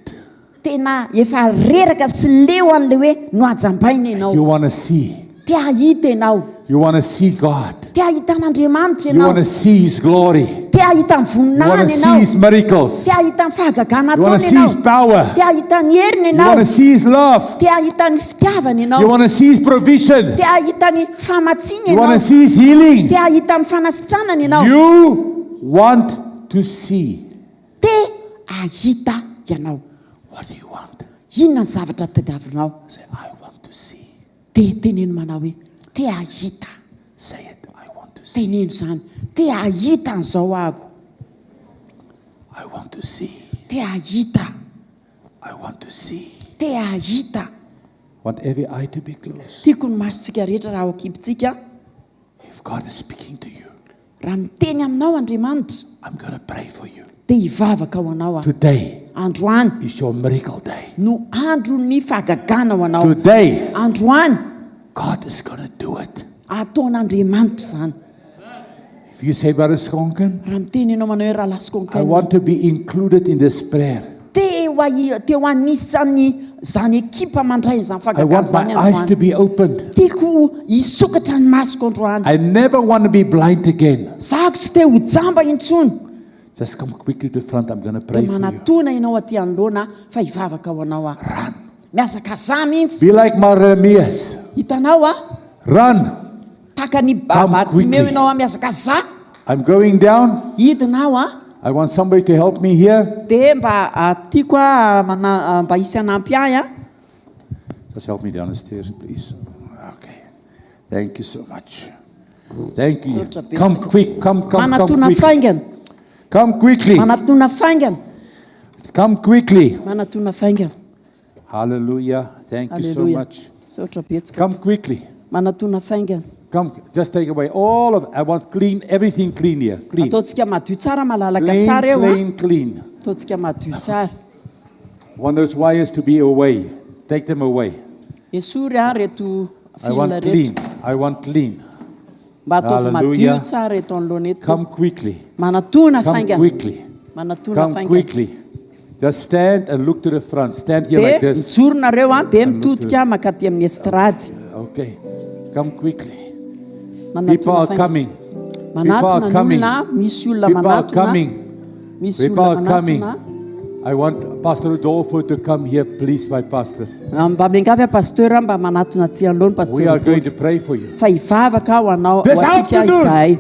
Tena efa reraka sy leo an'le hoe no ajambaina You ianao. want to see. Te ahita ianao, You want to see God. te ahita an'Andriamanitra You want ianao, to see His glory. te ahita ny You want voninahiny to see ianao, His miracles. te ahita ny fahagagana You want ataony to see His ianao, power. te ahita ny heriny You ianao, want to see His love. te ahita ny fitiavana You ianao, want to see His provision. te ahita ny famatsiana You want ianao, to see His healing. te ahita ny fanasitranana ianao, You want to see. te ahita ianao. What do you want? Inona ny zavatra tadiavinao? Say, I want to see. Dia teneno manao hoe te ahita. Say it. I want to see. Teneno zany, te ahita an'izao ago, I want to see. te ahita, I want to see. te ahita. Want every eye to be closed. Tiako ny masontsika rehetra raha ao akipitsika. If God is speaking to you, Raha miteny aminao Andriamanitra, I'm going to pray for you. dia hivavaka ao anao Today androany is your miracle day. no andro ny fahagagana ao anao. Today, Androany God is going to do it. ataon'Andriamanitra zany. If you say, Brother Skonken, Raha miteny ianao manao hoe raha lasiko I want to be included in this prayer. teo anisan'ny zany ekipa mandray izany I fahagagana want zany my eyes to androany. be opened. Tiako hisokatra ny masoko androany. I never want to be blind again. Zako tsy te ho jamba intsony. Just come quickly to the front. I'm going to Dia pray for you. manatona ianao aty anoloana fa hivavaka ao anao miazaka za mihitsy. Be like Maramias. Hitanao Run. taka ny Come quickly. Bartimeo ianao miazaka za. I'm going down. Hidinao I want somebody to help me here. dia mba tiako mba hisy anampy ahy Just help me down the stairs, please. Okay. Thank you so much. Thank you. Come quick. Come manatona quick. faingana, Come quickly. manatona faingana, Come quickly. manatona faingana. Hallelujah. Thank you so Hallelujah. much. Sotra betsaka, Come quickly. manatona faingana. Come. Just take away all of. I want clean. Everything clean here. Clean. Ataontsika madio tsara, malalaka Clean, tsara eo clean. ataontsika madio tsara. Want those wires to be away. Take them away. Esory reto I want fil clean. reto I want clean. mba ataovy madio Hallelujah. tsara eto anoloana eto. Come quickly. Manatona Come faingana, quickly. manatona Come faingana. quickly. Just stand and look to the front. Stand here like Dia this. mijoro nareo dia mitodika makaty amin'ny estrady. Okay. Come quickly. People Manatona are faingana. coming. People Manatona are ny coming. olona, misy olona People are manatona, coming. misy People olona are coming. manatona. I want Pastor Rodolfo to come here, please, my pastor. Mba miangavy pasteur mba manatona aty anoloana We are pasteur going to pray for you. fa hivavaka ho anao This ho atsika afternoon, izahay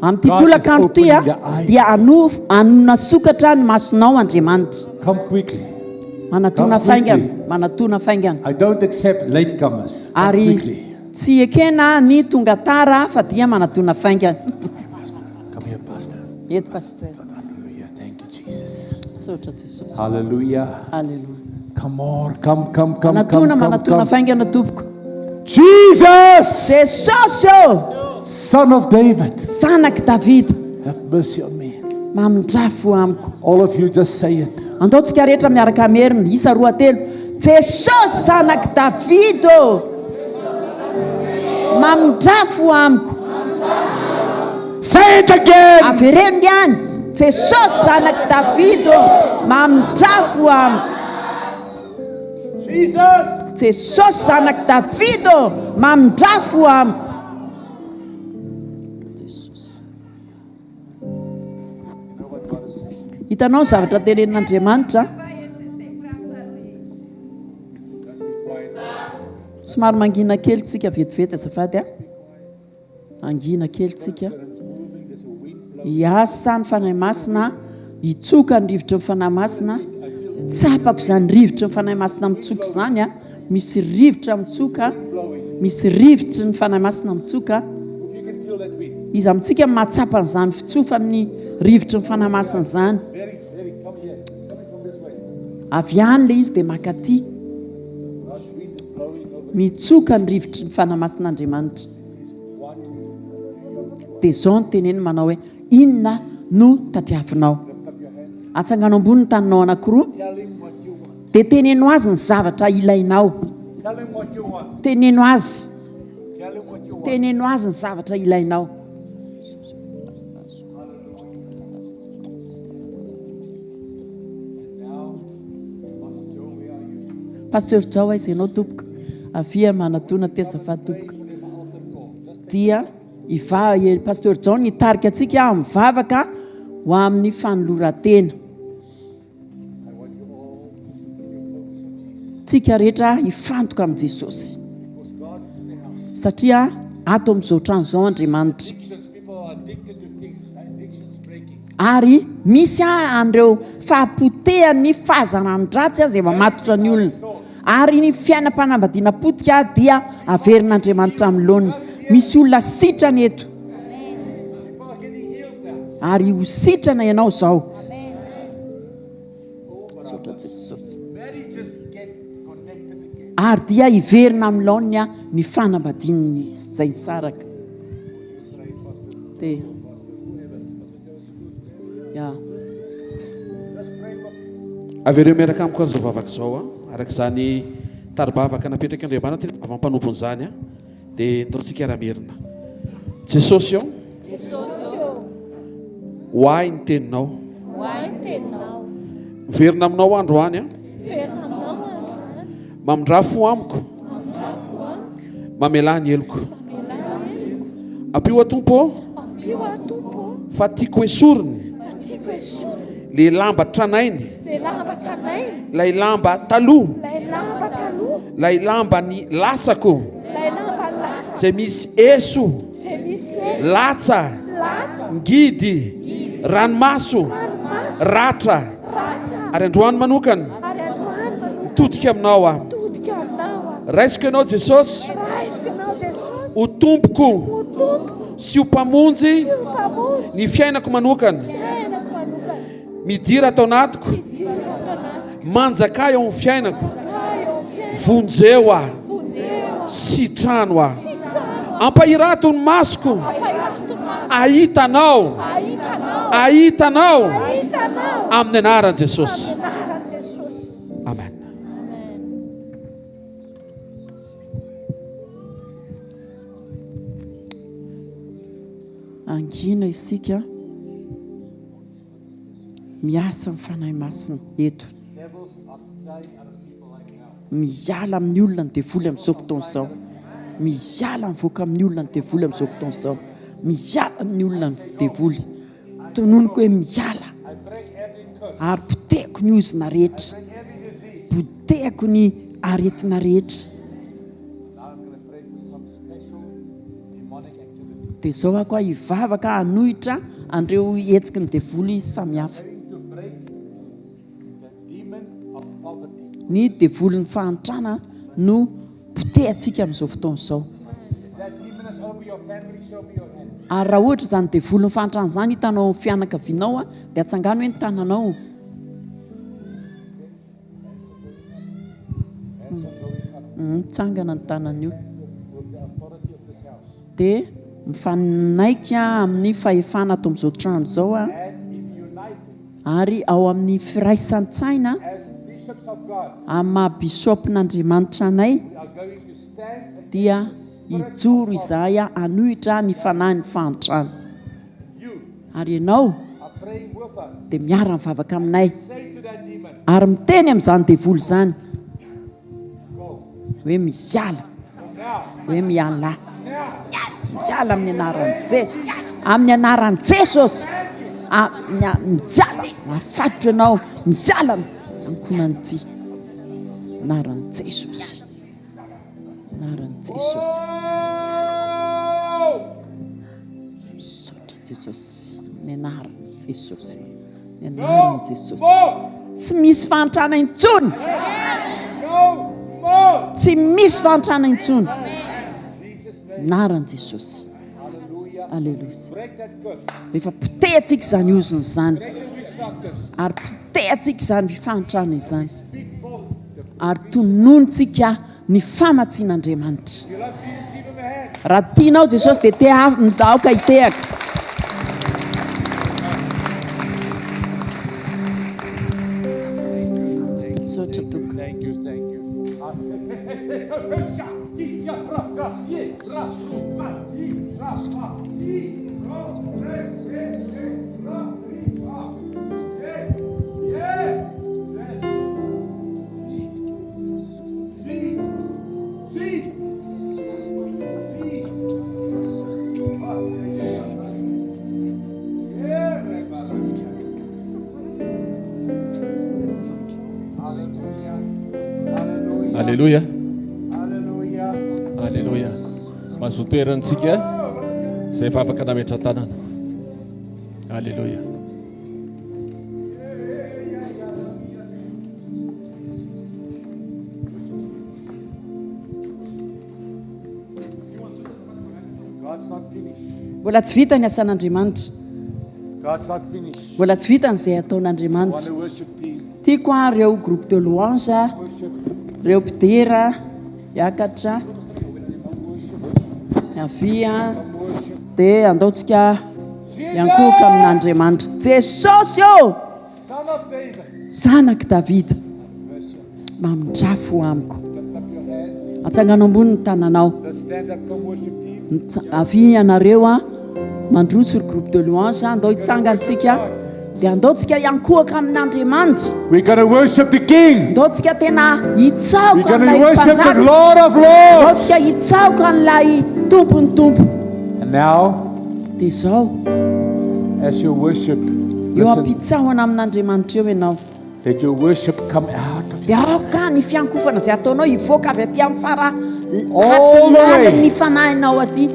amin'ity God tolakandro is ity opening your eyes. dia anona sokatra ny masonao Andriamanitra. Come quickly. Manatona Come quickly. faingana, manatona faingana. I don't accept latecomers. Come Ary quickly. tsy ekena ny tonga tara fa dia manatona faingana. Come here, pastor. Eto pasteur. Hallelujah. Thank you, Jesus. Sotra Jesosy. Hallelujah. Haleluya. Come on. Come. Manatona faingana tompoko. Jesus, Jesosy Son of David, zanaky Davida, have mercy on me. mamindrafo amiko. All of you just say it. Andaontsika rehetra miaraka amerina isa roa telo. Jesosy zanaky Davida, mamindrafo amiko. Say it again. Avereno ihany. Jesosy zanaky Davida, mamindrafo amiko. Jesus. Jesosy zanaky Davida, mamindrafo amiko. Hitanao ny zavatra tenenin'Andriamanitra. Somary mangina kely tsika vetivety azafady angina kely tsika. Hiasa ny fanahy masina, hitsoka ny rivotra ny fanahy masina. Tsapako izany rivotra ny fanahy masina mitsoka izany misy rivotra mitsoka, misy rivotry ny fanahy masina mitsoka. Izy amintsika mahatsapa n'izany fitsofany rivotry ny fanahy masina izany. Avy any le izy dia makaty mitsoka ny rivotry ny fanahy masin'Andriamanitra. Dia izao no teneny manao hoe inona no tadiavinao. Atsangano ambony ny taninao anankiroa dia teneno azy ny zavatra ilainao. Teneno azy ny zavatra ilainao. Pasteur Zao aiza ianao tompoko? Avia manatona ty azafady tompoko. Dia Pasteur Zao nitarika antsika amin'ny vavaka ho amin'ny fanoloran-tena. Tsika rehetra hifantoka amin'ny Jesosy. Satria ato amin'izao trano izao Andriamanitra. Ary misy an'ireo fahapotehan'ny fahazaran-dratsy izay mamatotra ny olona. Ary ny fiainam-panambadiana potika dia averin'Andriamanitra amin'ny laoniny. Misy olona sitrana eto. Ary ho sitrana ianao izao. Ary dia hiverina amin'ny laoniny ny fanambadiany izay nisaraka. Avereo miaraka amiko izao vavaka izao araka izany taribavaka napetraka Andriamanitra avy ampanompono izany dia ndrotsika ramerina. Jesosy eo hoay ny teninao. Verina aminao androany mamindrafo amiko mamela ny eloko. Ampio atompo fa tiako esoriny le lamba tranainy, lay lamba taloha, lay lamba ny lasako izay misy eso, latsa, ngidy, ranomaso, ratra. Ary androany manokana mitodika aminao raisiko ianao Jesosy ho tompoko sy ho mpamonjy ny fiainako manokana. Midira atao anatiko, manjaka eo amin'ny fiainako, vonjeo sitrano ampahirato ny masoko, ahitanao amin'ny anaran'i Jesosy. Amen. Angina isika miasa amin'ny fanahy masina eto. Miala amin'ny olona ny devoly amin'izao fotoana izao. Miala mivoaka amin'ny olona ny devoly amin'izao fotoana izao. Miala amin'ny olona ny devoly. Tononoko hoe miala. Ary potehiko ny ozona rehetra. Potehiko ny aretina rehetra. Dia izao ako hivavaka hanohitra andreo hetsiky ny devoly samihafa. Ny devolin'ny fahantrana no potehantsika amin'izao fotoana izao. Ary raha ohatra izany devolin'ny fahantrana izany hitanao amin'ny fianakavianao dia atsangano hoe ny tananao. Tsangana ny tanany io. Dia mifanaika amin'ny fahefana ato amin'izao trano izao ary ao amin'ny firaisan-tsaina amin'ny maha-bisopin'Andriamanitra anay dia hijoro izahay hanohitra ny fanahin'ny fahantrana. Ary ianao dia miara mivavaka aminay ary miteny amin'izany devoly izany hoe miala, hoe miala, miala amin'ny anaran'i Jesosy, amin'ny anaran'i Jesosy. Miala, mafatotra ianao, miala ankonan'ity anaran'i Jesosy. Anaran'i Jesosy. Misaotra Jesosy, ny anaran'i Jesosy, ny anaran'i Jesosy. Tsy misy fahantrana intsony. tsy misy fantrana intsony naran Jesosy. Alleluia. Efa potehatsika izany oziny izany ary potehatsika izany fantrana izany ary tononontsika ny famatsian'Andriamanitra. Raha tianao Jesosy dia te midaoka hitehaka. Sotra toka. Alléluia. Alléluia. Mahazo toerantsika izay efa afaka nametra tanana. Alléluia. Mbola tsy vita ny asan'Andriamanitra. Mbola tsy vita n'izay ataon'Andriamanitra. Tiako ireo groupe de louange, ireo mpidera, hiakatra, avia dia andaontsika hiankohoka amin'Andriamanitra. Jesosy ô zanaka Davida, mamindrafo amiko. Atsangana ambony ny tananao. Avia ianareo mandroso ry groupe de louange, andao hitsangantsika dia andaontsika hiankohaka amin'Andriamanitra. We're going to worship the King. Andaontsika tena hitsaoka We're going to an'ilay worship the mpanjaka. Lord of Lords. Andaontsika hitsaoka an'ilay tompony tompo. And now, Dia izao as you worship, eo listen, ampitsahoana amin'Andriamanitra eo ianao. let your worship come out of Dia you. aoka ny fiankofana izay ataonao hivoaka avy aty amin'ny fara All the way. ny fanahinao aty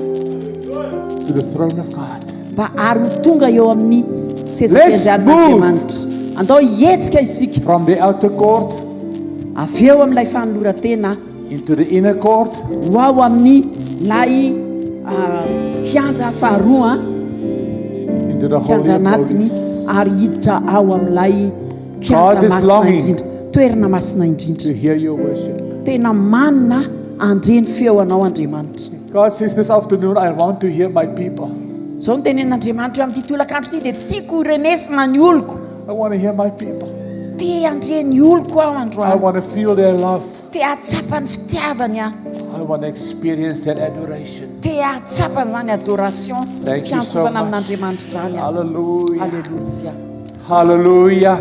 To the throne of God. mba ary ho tonga eo amin'ny Let's sezam-piandrian'Andriamanitra. Andao hihetsika isika From the outer court avy eo amin'ilay fanolora-tena into the inner court, ho ao amin'ny lay kianja faharoa into the Holy kianja of anatiny Holies, ary hiditra ao amin'ilay God kianja is masina longing indrindra, toerana masina indrindra. to hear your worship. Tena manina andreny feo anao Andriamanitra. God says this afternoon, I want to hear my people. Zao no tenen'Andriamanitra eo amin'ity tolakandro ity dia tiako renesina ny oloko. I want to hear my people. Te andreny ny oloko aho I androany. want to feel their love. Te atsapa ny fitiavany aho. I want to experience that adoration. Te atsapa zany adoration Thank you so fiankofana much. amin'Andriamanitra zany aho. Hallelujah. Alleluia. Hallelujah.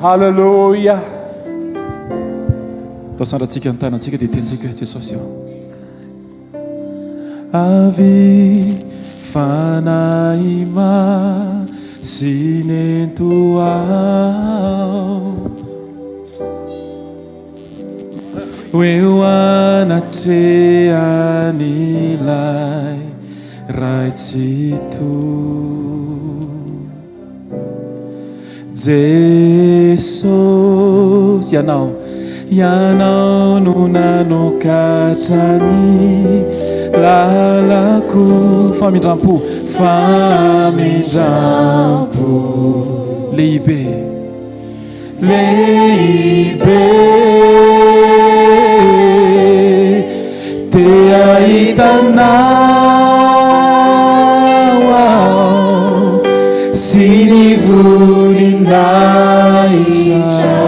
Hallelujah. Atao sandratsika ny tanantsika dia tentsika Jesosy eo. Avy fanahy masinento ao eo anatrehan'ilay raitsito Jesosy ianao no nanokatrany lalako famindrampo lehibe te ahitanao ao sy ny voninahitra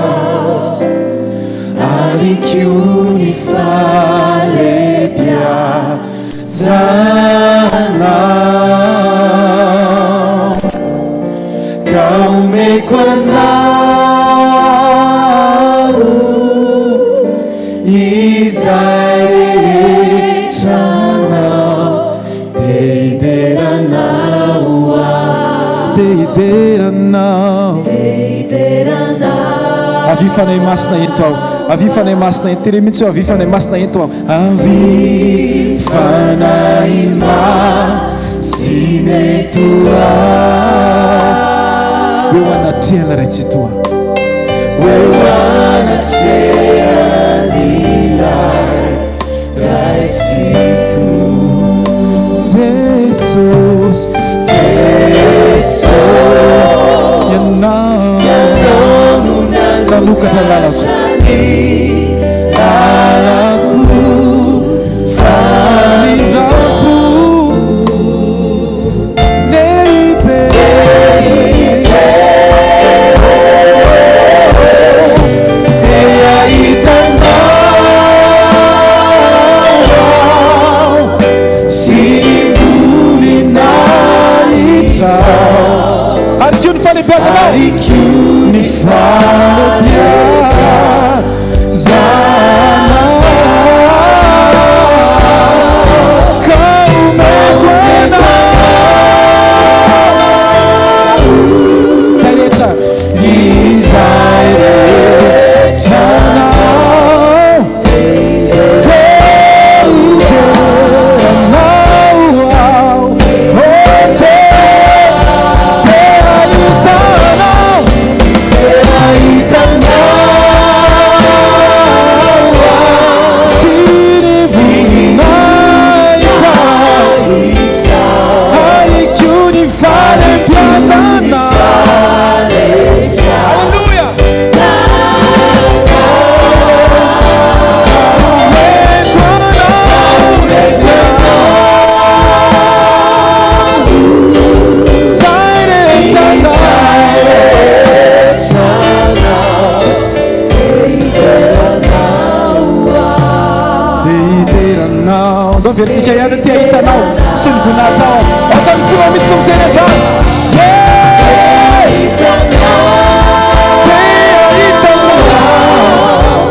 ary koa ny falebiazanao ka omeko anao izay rehetranao te hideranao avy fanahy masina eto ao avy fanahy masina eto tere mihitsy avy fanahy masina eto ao avy fanahy masina eto ao eo anatrehana raitsy eto ao eo anatrehany Jesus, nanokatra lalako fanindrampo lehibe dia hitanao sy arikio ny falebiazanao arikio ny falebiazana ka omeko anao zay rehetra izay rehetranao Vertika ihany tia hitanao sy ny voninahitra ao ata ny fona mihitsy no miteny androany tia hitanao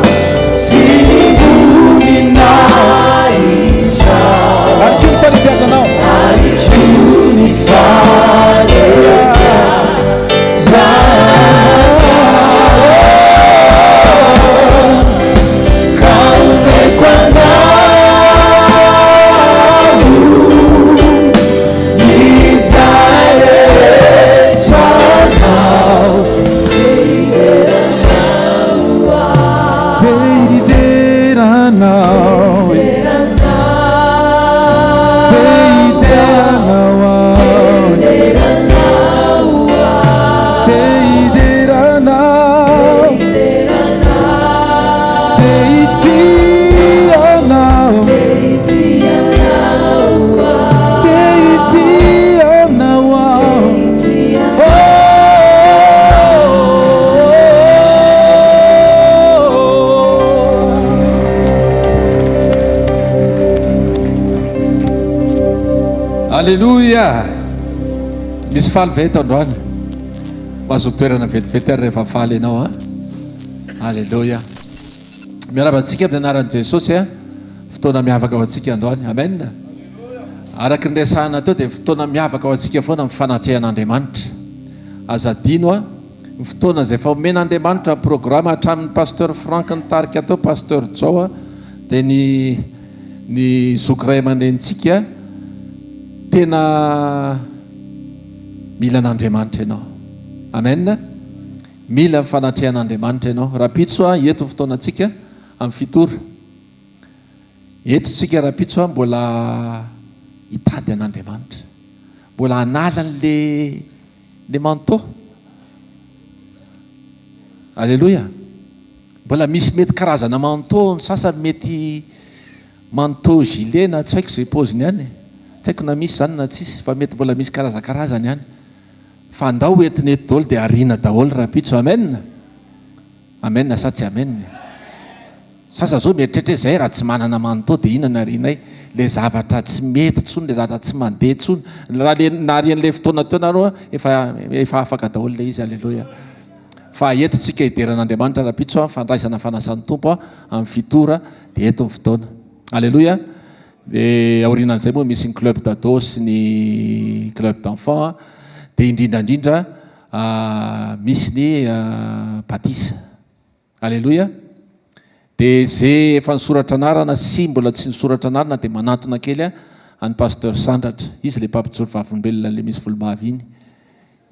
sy ny voninahitra arikio ny falebiazanao arikio ny Alléluia. Misy faly ve eto androany? Mahazo toerana vetivety ary rehefa faly ianao a. Alléluia. Miarabantsika amin'ny anaran'i Jesosy a, fotoana miavaka ho antsika androany. Amen. Araka ny resahana teo dia fotoana miavaka ho antsika foana amin'ny fanatrehan'Andriamanitra. Azadino a, ny fotoana izay efa omen'Andriamanitra programma hatramin'ny pasteur Frank nitarika teo, pasteur Joe dia ny zokiray aman-drenitsika tena mila an'Andriamanitra ianao. Amen. Mila fanatrehan'Andriamanitra ianao. Rapitso a eto fotoana antsika amin'ny fitoro. Eto tsika rapitso a mbola hitady an'Andriamanitra. Mbola hanala le manteau. Alléluia. Mbola misy mety karazana manteau, ny sasany mety manteau gilet na tsy haiko izay paoziny ihany. Tsy haiko na misy zany na tsisy fa mety mbola misy karazakarazany ihany. Fa andao entiny eto daholo dia ariana daholo rapitso. Amen. Amen sa tsy amen. Sasa zao mieritreritra izay raha tsy manana manteau dia inona arianay? Le zavatra tsy mety tsony, le zavatra tsy mandeha tsony. Raha narian'ilay fotoana teo nareo efa afaka daholo le izy. Alléluia. Fa eto tsika hideran'Andriamanitra rapitso fandraisana fanasan'ny tompo amin'ny fitora dia eto ny fotoana. Alléluia. Dia aorinan'izay moa misy ny club d'ado sy ny club d'enfant dia indrindrandrindra misy ny batisa. Alléluia. Dia zay efa nisoratra anarana sy mbola tsy nisoratra anarana dia manatona kely any pasteur Sandratra. Izy le mpampijoro vavolombelona le misy volomavy iny.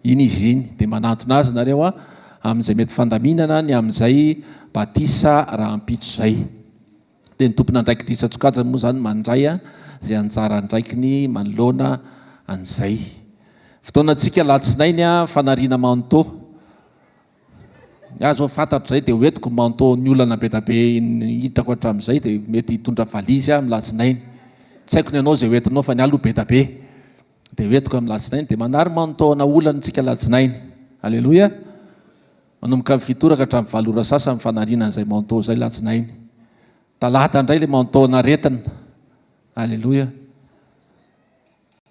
Iny izy iny dia manatona azy nareo amin'izay mety fandaminana ny amin'izay batisa raha ampitso zay. dia ny tompona andraikitra isa-tsokajany moa zany mandray a zay anjara andraikiny manoloana an'izay. Fotoana antsika latsinainy a fanariana manto. Azo fantatro zay dia hoentiko manto ny olana be da be hitako hatramin'izay dia mety hitondra valizy a milatsinainy. Tsy haiko ny anao zay hoentinao fa ny aloha be da be dia hoentiko amin'ny latsinainy dia manary manto ana olanantsika latsinainy. Alleloia. Manomboka amin'ny fitoraka hatramin'ny valora sasa amin'ny fanariana an'izay manto zay latsinainy. Talata indray le manto naretina. Alleloia.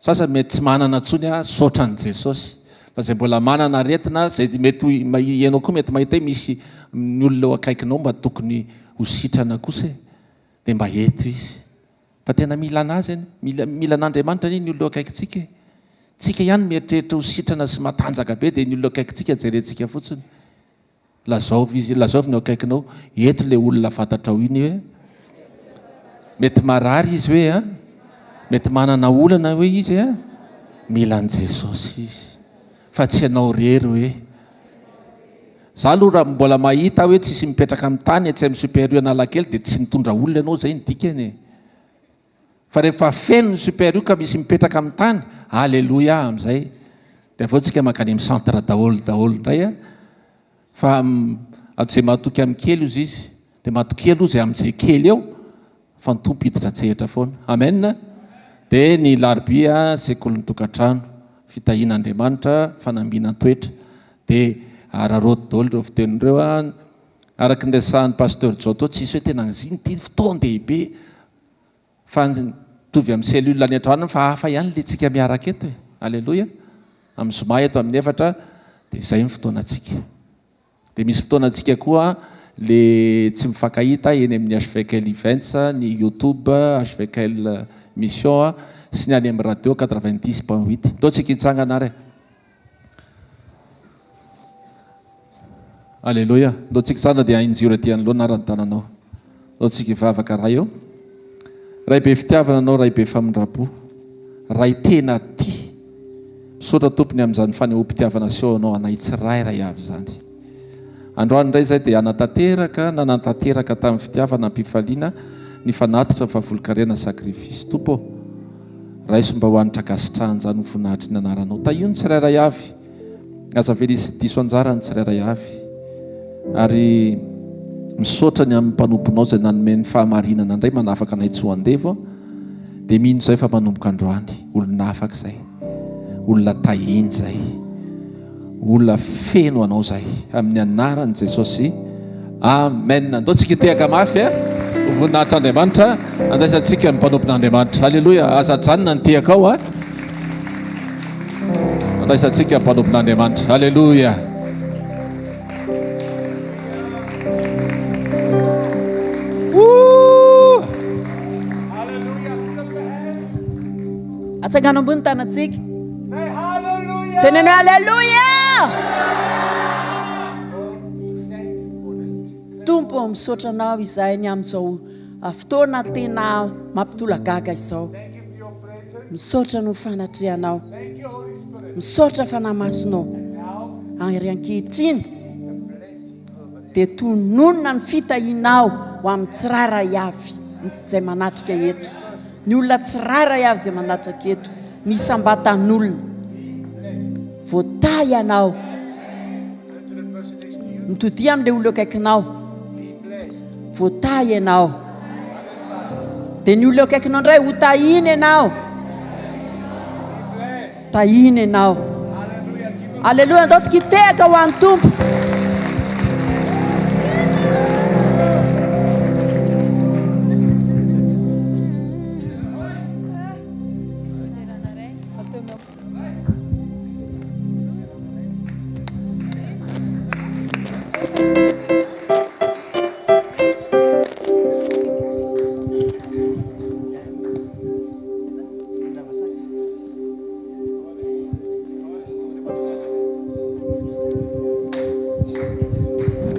Sasa mety tsy manana ntsony a saotra an' Jesosy. Fa zay mbola manana aretina zay mety ianao koa mety mahita misy ny olona eo akaikinao mba tokony ho sitrana kosa dia mba eto izy. Fa tena mila anazy mila an'Andriamanitra ny olona eo akaikintsika. Tsika ihany mieritreritra ho sitrana sy matanjaka be dia ny olona eo akaikintsika jerentsika fotsiny. Lazaovy izy, lazaovy ny eo akaikinao, eto le olona fantatra ho iny hoe mety marary izy hoe a, mety manana olana hoe izy a, mila an' Jesosy izy. Fa tsy anao rery hoe za aloha raha mbola mahita hoe tsisy mipetraka amin'ny tany tsy amin'ny super io analakely dia tsy mitondra olona ianao zay ny dikany. Fa rehefa feno ny super io ka misy mipetraka amin'ny tany, alleloia amin'izay dia avao tsika mankany amin'ny centre daholo indray a. Fa zay mahatoky amin'ny kely izy izy dia mahatoky aloha zay amin'izay kely eo fa ny tompo hiditra tsehatra foana. Amen. Dia ny larobia sekoly ny tokantrano, fitahian'Andriamanitra, fanambiana toetra. Dia araroto daholo ireo fitenindreo a araka ny resahan'ny pasteur Joto tsisy hoe tena ziny ty fotoan-dehibe fa tovy amin'ny selula ny an-trano fa hafa ihany le tsika miaraka eto. Alleloia. Amin'ny zoma eto amin'ny 4 dia izay ny fotoanantsika. Dia misy fotoanantsika koa le tsy mifankahita eny amin'ny hvkl-events, ny YouTube hvkl-mission sy ny any amin'ny radio 90.8. Ndao tsika hitsangana ary. Alleloia. Ndao tsika sana dia injiro aty anoloana arany tananao. Ndao tsika hivavaka raha eo. Ray be fitiavana anao, ray be famindrapo, ray tena ty. Misaotra tompony amin'izany fanehoam-pitiavana seho anao anay tsirairay avy zany. Androany indray zay dia nanantanteraka tamin'ny fitiavana ampifaliana ny fanatitra ny fahavolo-karena sakrifisy. Tompo raiso mba hoanitra gasitrahany zany ho voninahitry ny anaranao. Tahio ny tsirairay avy, aza velisy diso anjara ny tsirairay avy. Ary misaotra ny amin'ny mpanomponao zay nanome ny fahamarinana indray manafaka anay tsy ho andevo dia mino izay fa manomboka androany olona afaka izay, olona tahiny izay, olona feno anao izay amin'ny anaran'i Jesosy. Amen. Andao tsika tehaka mafy ho voninahitr'Andriamanitra, andaisantsika ny mpanompon'Andriamanitra. Alleloia. Aza-janona ny tehaka ao a, andaisantsika ny mpanompon'Andriamanitra. Alleloia. Atsangana ambony tanatsika. Teneno alleluia. Tompo misaotra anao izahay ny amin'izao fotoana tena mampitolagaga izao. Misaotra no fanatrehanao, misaotra fanamasonao ary ankehitriny dia tononona ny fitahinao ho amin'ny tsirairay avy izay manatrika eto, ny olona tsirairay avy izay manatrika eto, ny sambatan'olona voatahy ianao, mitodia amin'ilay olona akaikinao, voatahy ianao, dia ny olona akaikinao indray ho tahiny ianao, tahiny ianao. Alleluia. Andao tsika hitehaka ho an'ny Tompo.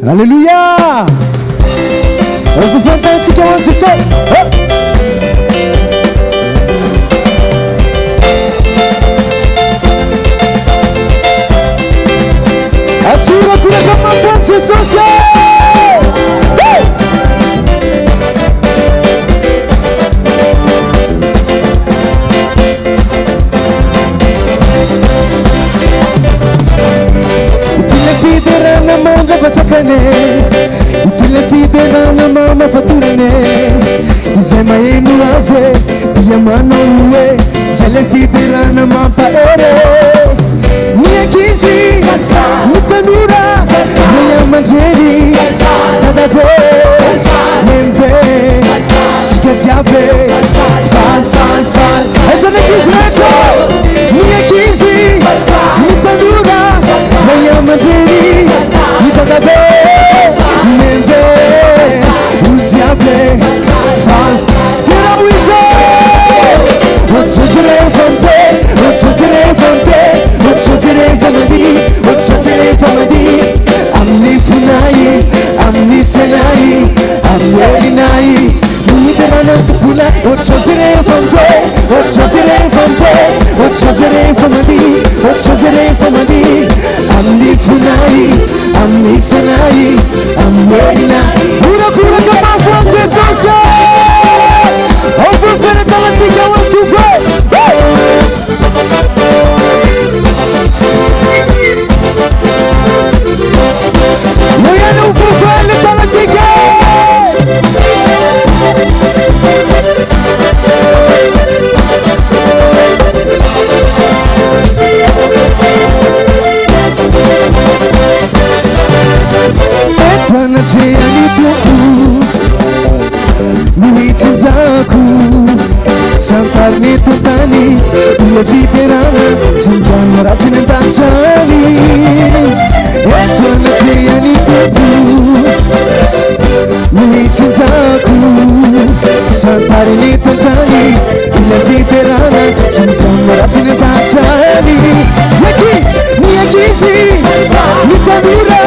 Alléluia. Vous faites un petit comment c'est ça? Assure tous les comment c'est ça. mandra fasakane itile fidenana mama faturane izay maheno azy dia manao hoe zay le fiderana mampaere ny ankizy ny tanora ny aman-dreny dadabe membe tsika jiabe falfalfal aiza ny ankizy rehetra ny ankizy ny tanora ny aman-dreny ny dadabe membe olo jiabe fal tena hoize otsozire fante otsozire fante otsozire famadi otsozire famadi amni funai amni senai amwerinai niderana tupula otsozire fante otsozire fante otsozire famadi otsozire famadi amni funai amni senai amwerinai ura kura kama fante sosa over for the Talatika want to go. Moyano over for the Talatika. Etwana jani tuku. Nuitsinzaku Santarni tutani Ile fiderana Sinzana ratsine tanchani Etwana jayani tutu Nuitsinzaku Santarni tutani Ile fiderana Sinzana ratsine tanchani Yakis, ni yakisi Ni tanura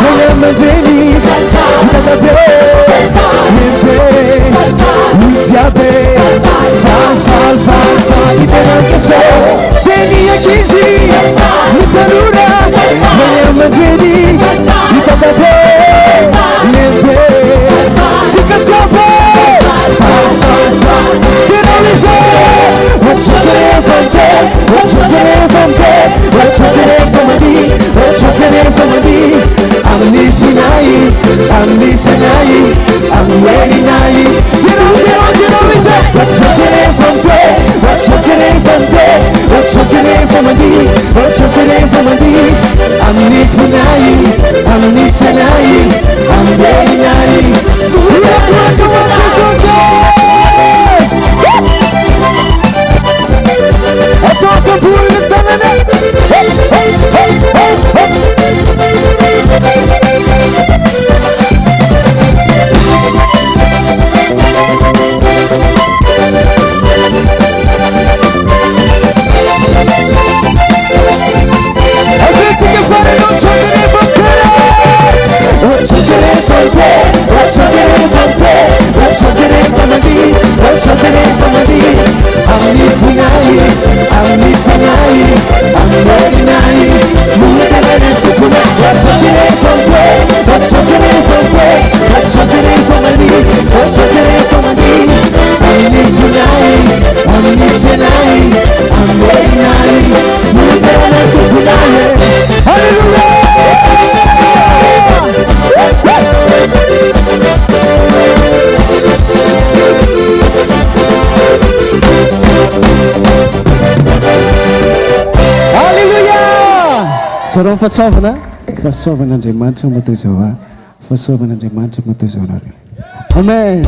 Naya majeni Itatabe Nembe Ultiabe Fal, fal, fal, fal Iteranza so Deni akizi Nitanura Naya majeni Itatabe Nembe Sikatiabe Fal, fal, fal Terorize Wachozere fante Wachozere fante Wachozere famadi Wachozere famadi Amni finai Amni senai Amni nai Terorize Wachozere fante Wachozere fante Wachozere famadi Wachozere famadi Amni finai Amni senai Amni nai Ura kura kama tsoso Ataka pula tanana Hey, hey, hey, hey, hey I think you can find it on something from Kera What's your name from there? What's your name from there? What's your name from Adi? What's your name from Adi? Amni funai, amni sanai, amni nai Mudarana tukuna What's your name from there? What's your name from there? What's your name from Adi? What's your name from Adi? Amni funai, amni sanai, amni nai Mudarana tukuna Hallelujah! Sarao fahasoavana Andriamanitra matao izao fahasoavana Andriamanitra matao izao nareo. Amen.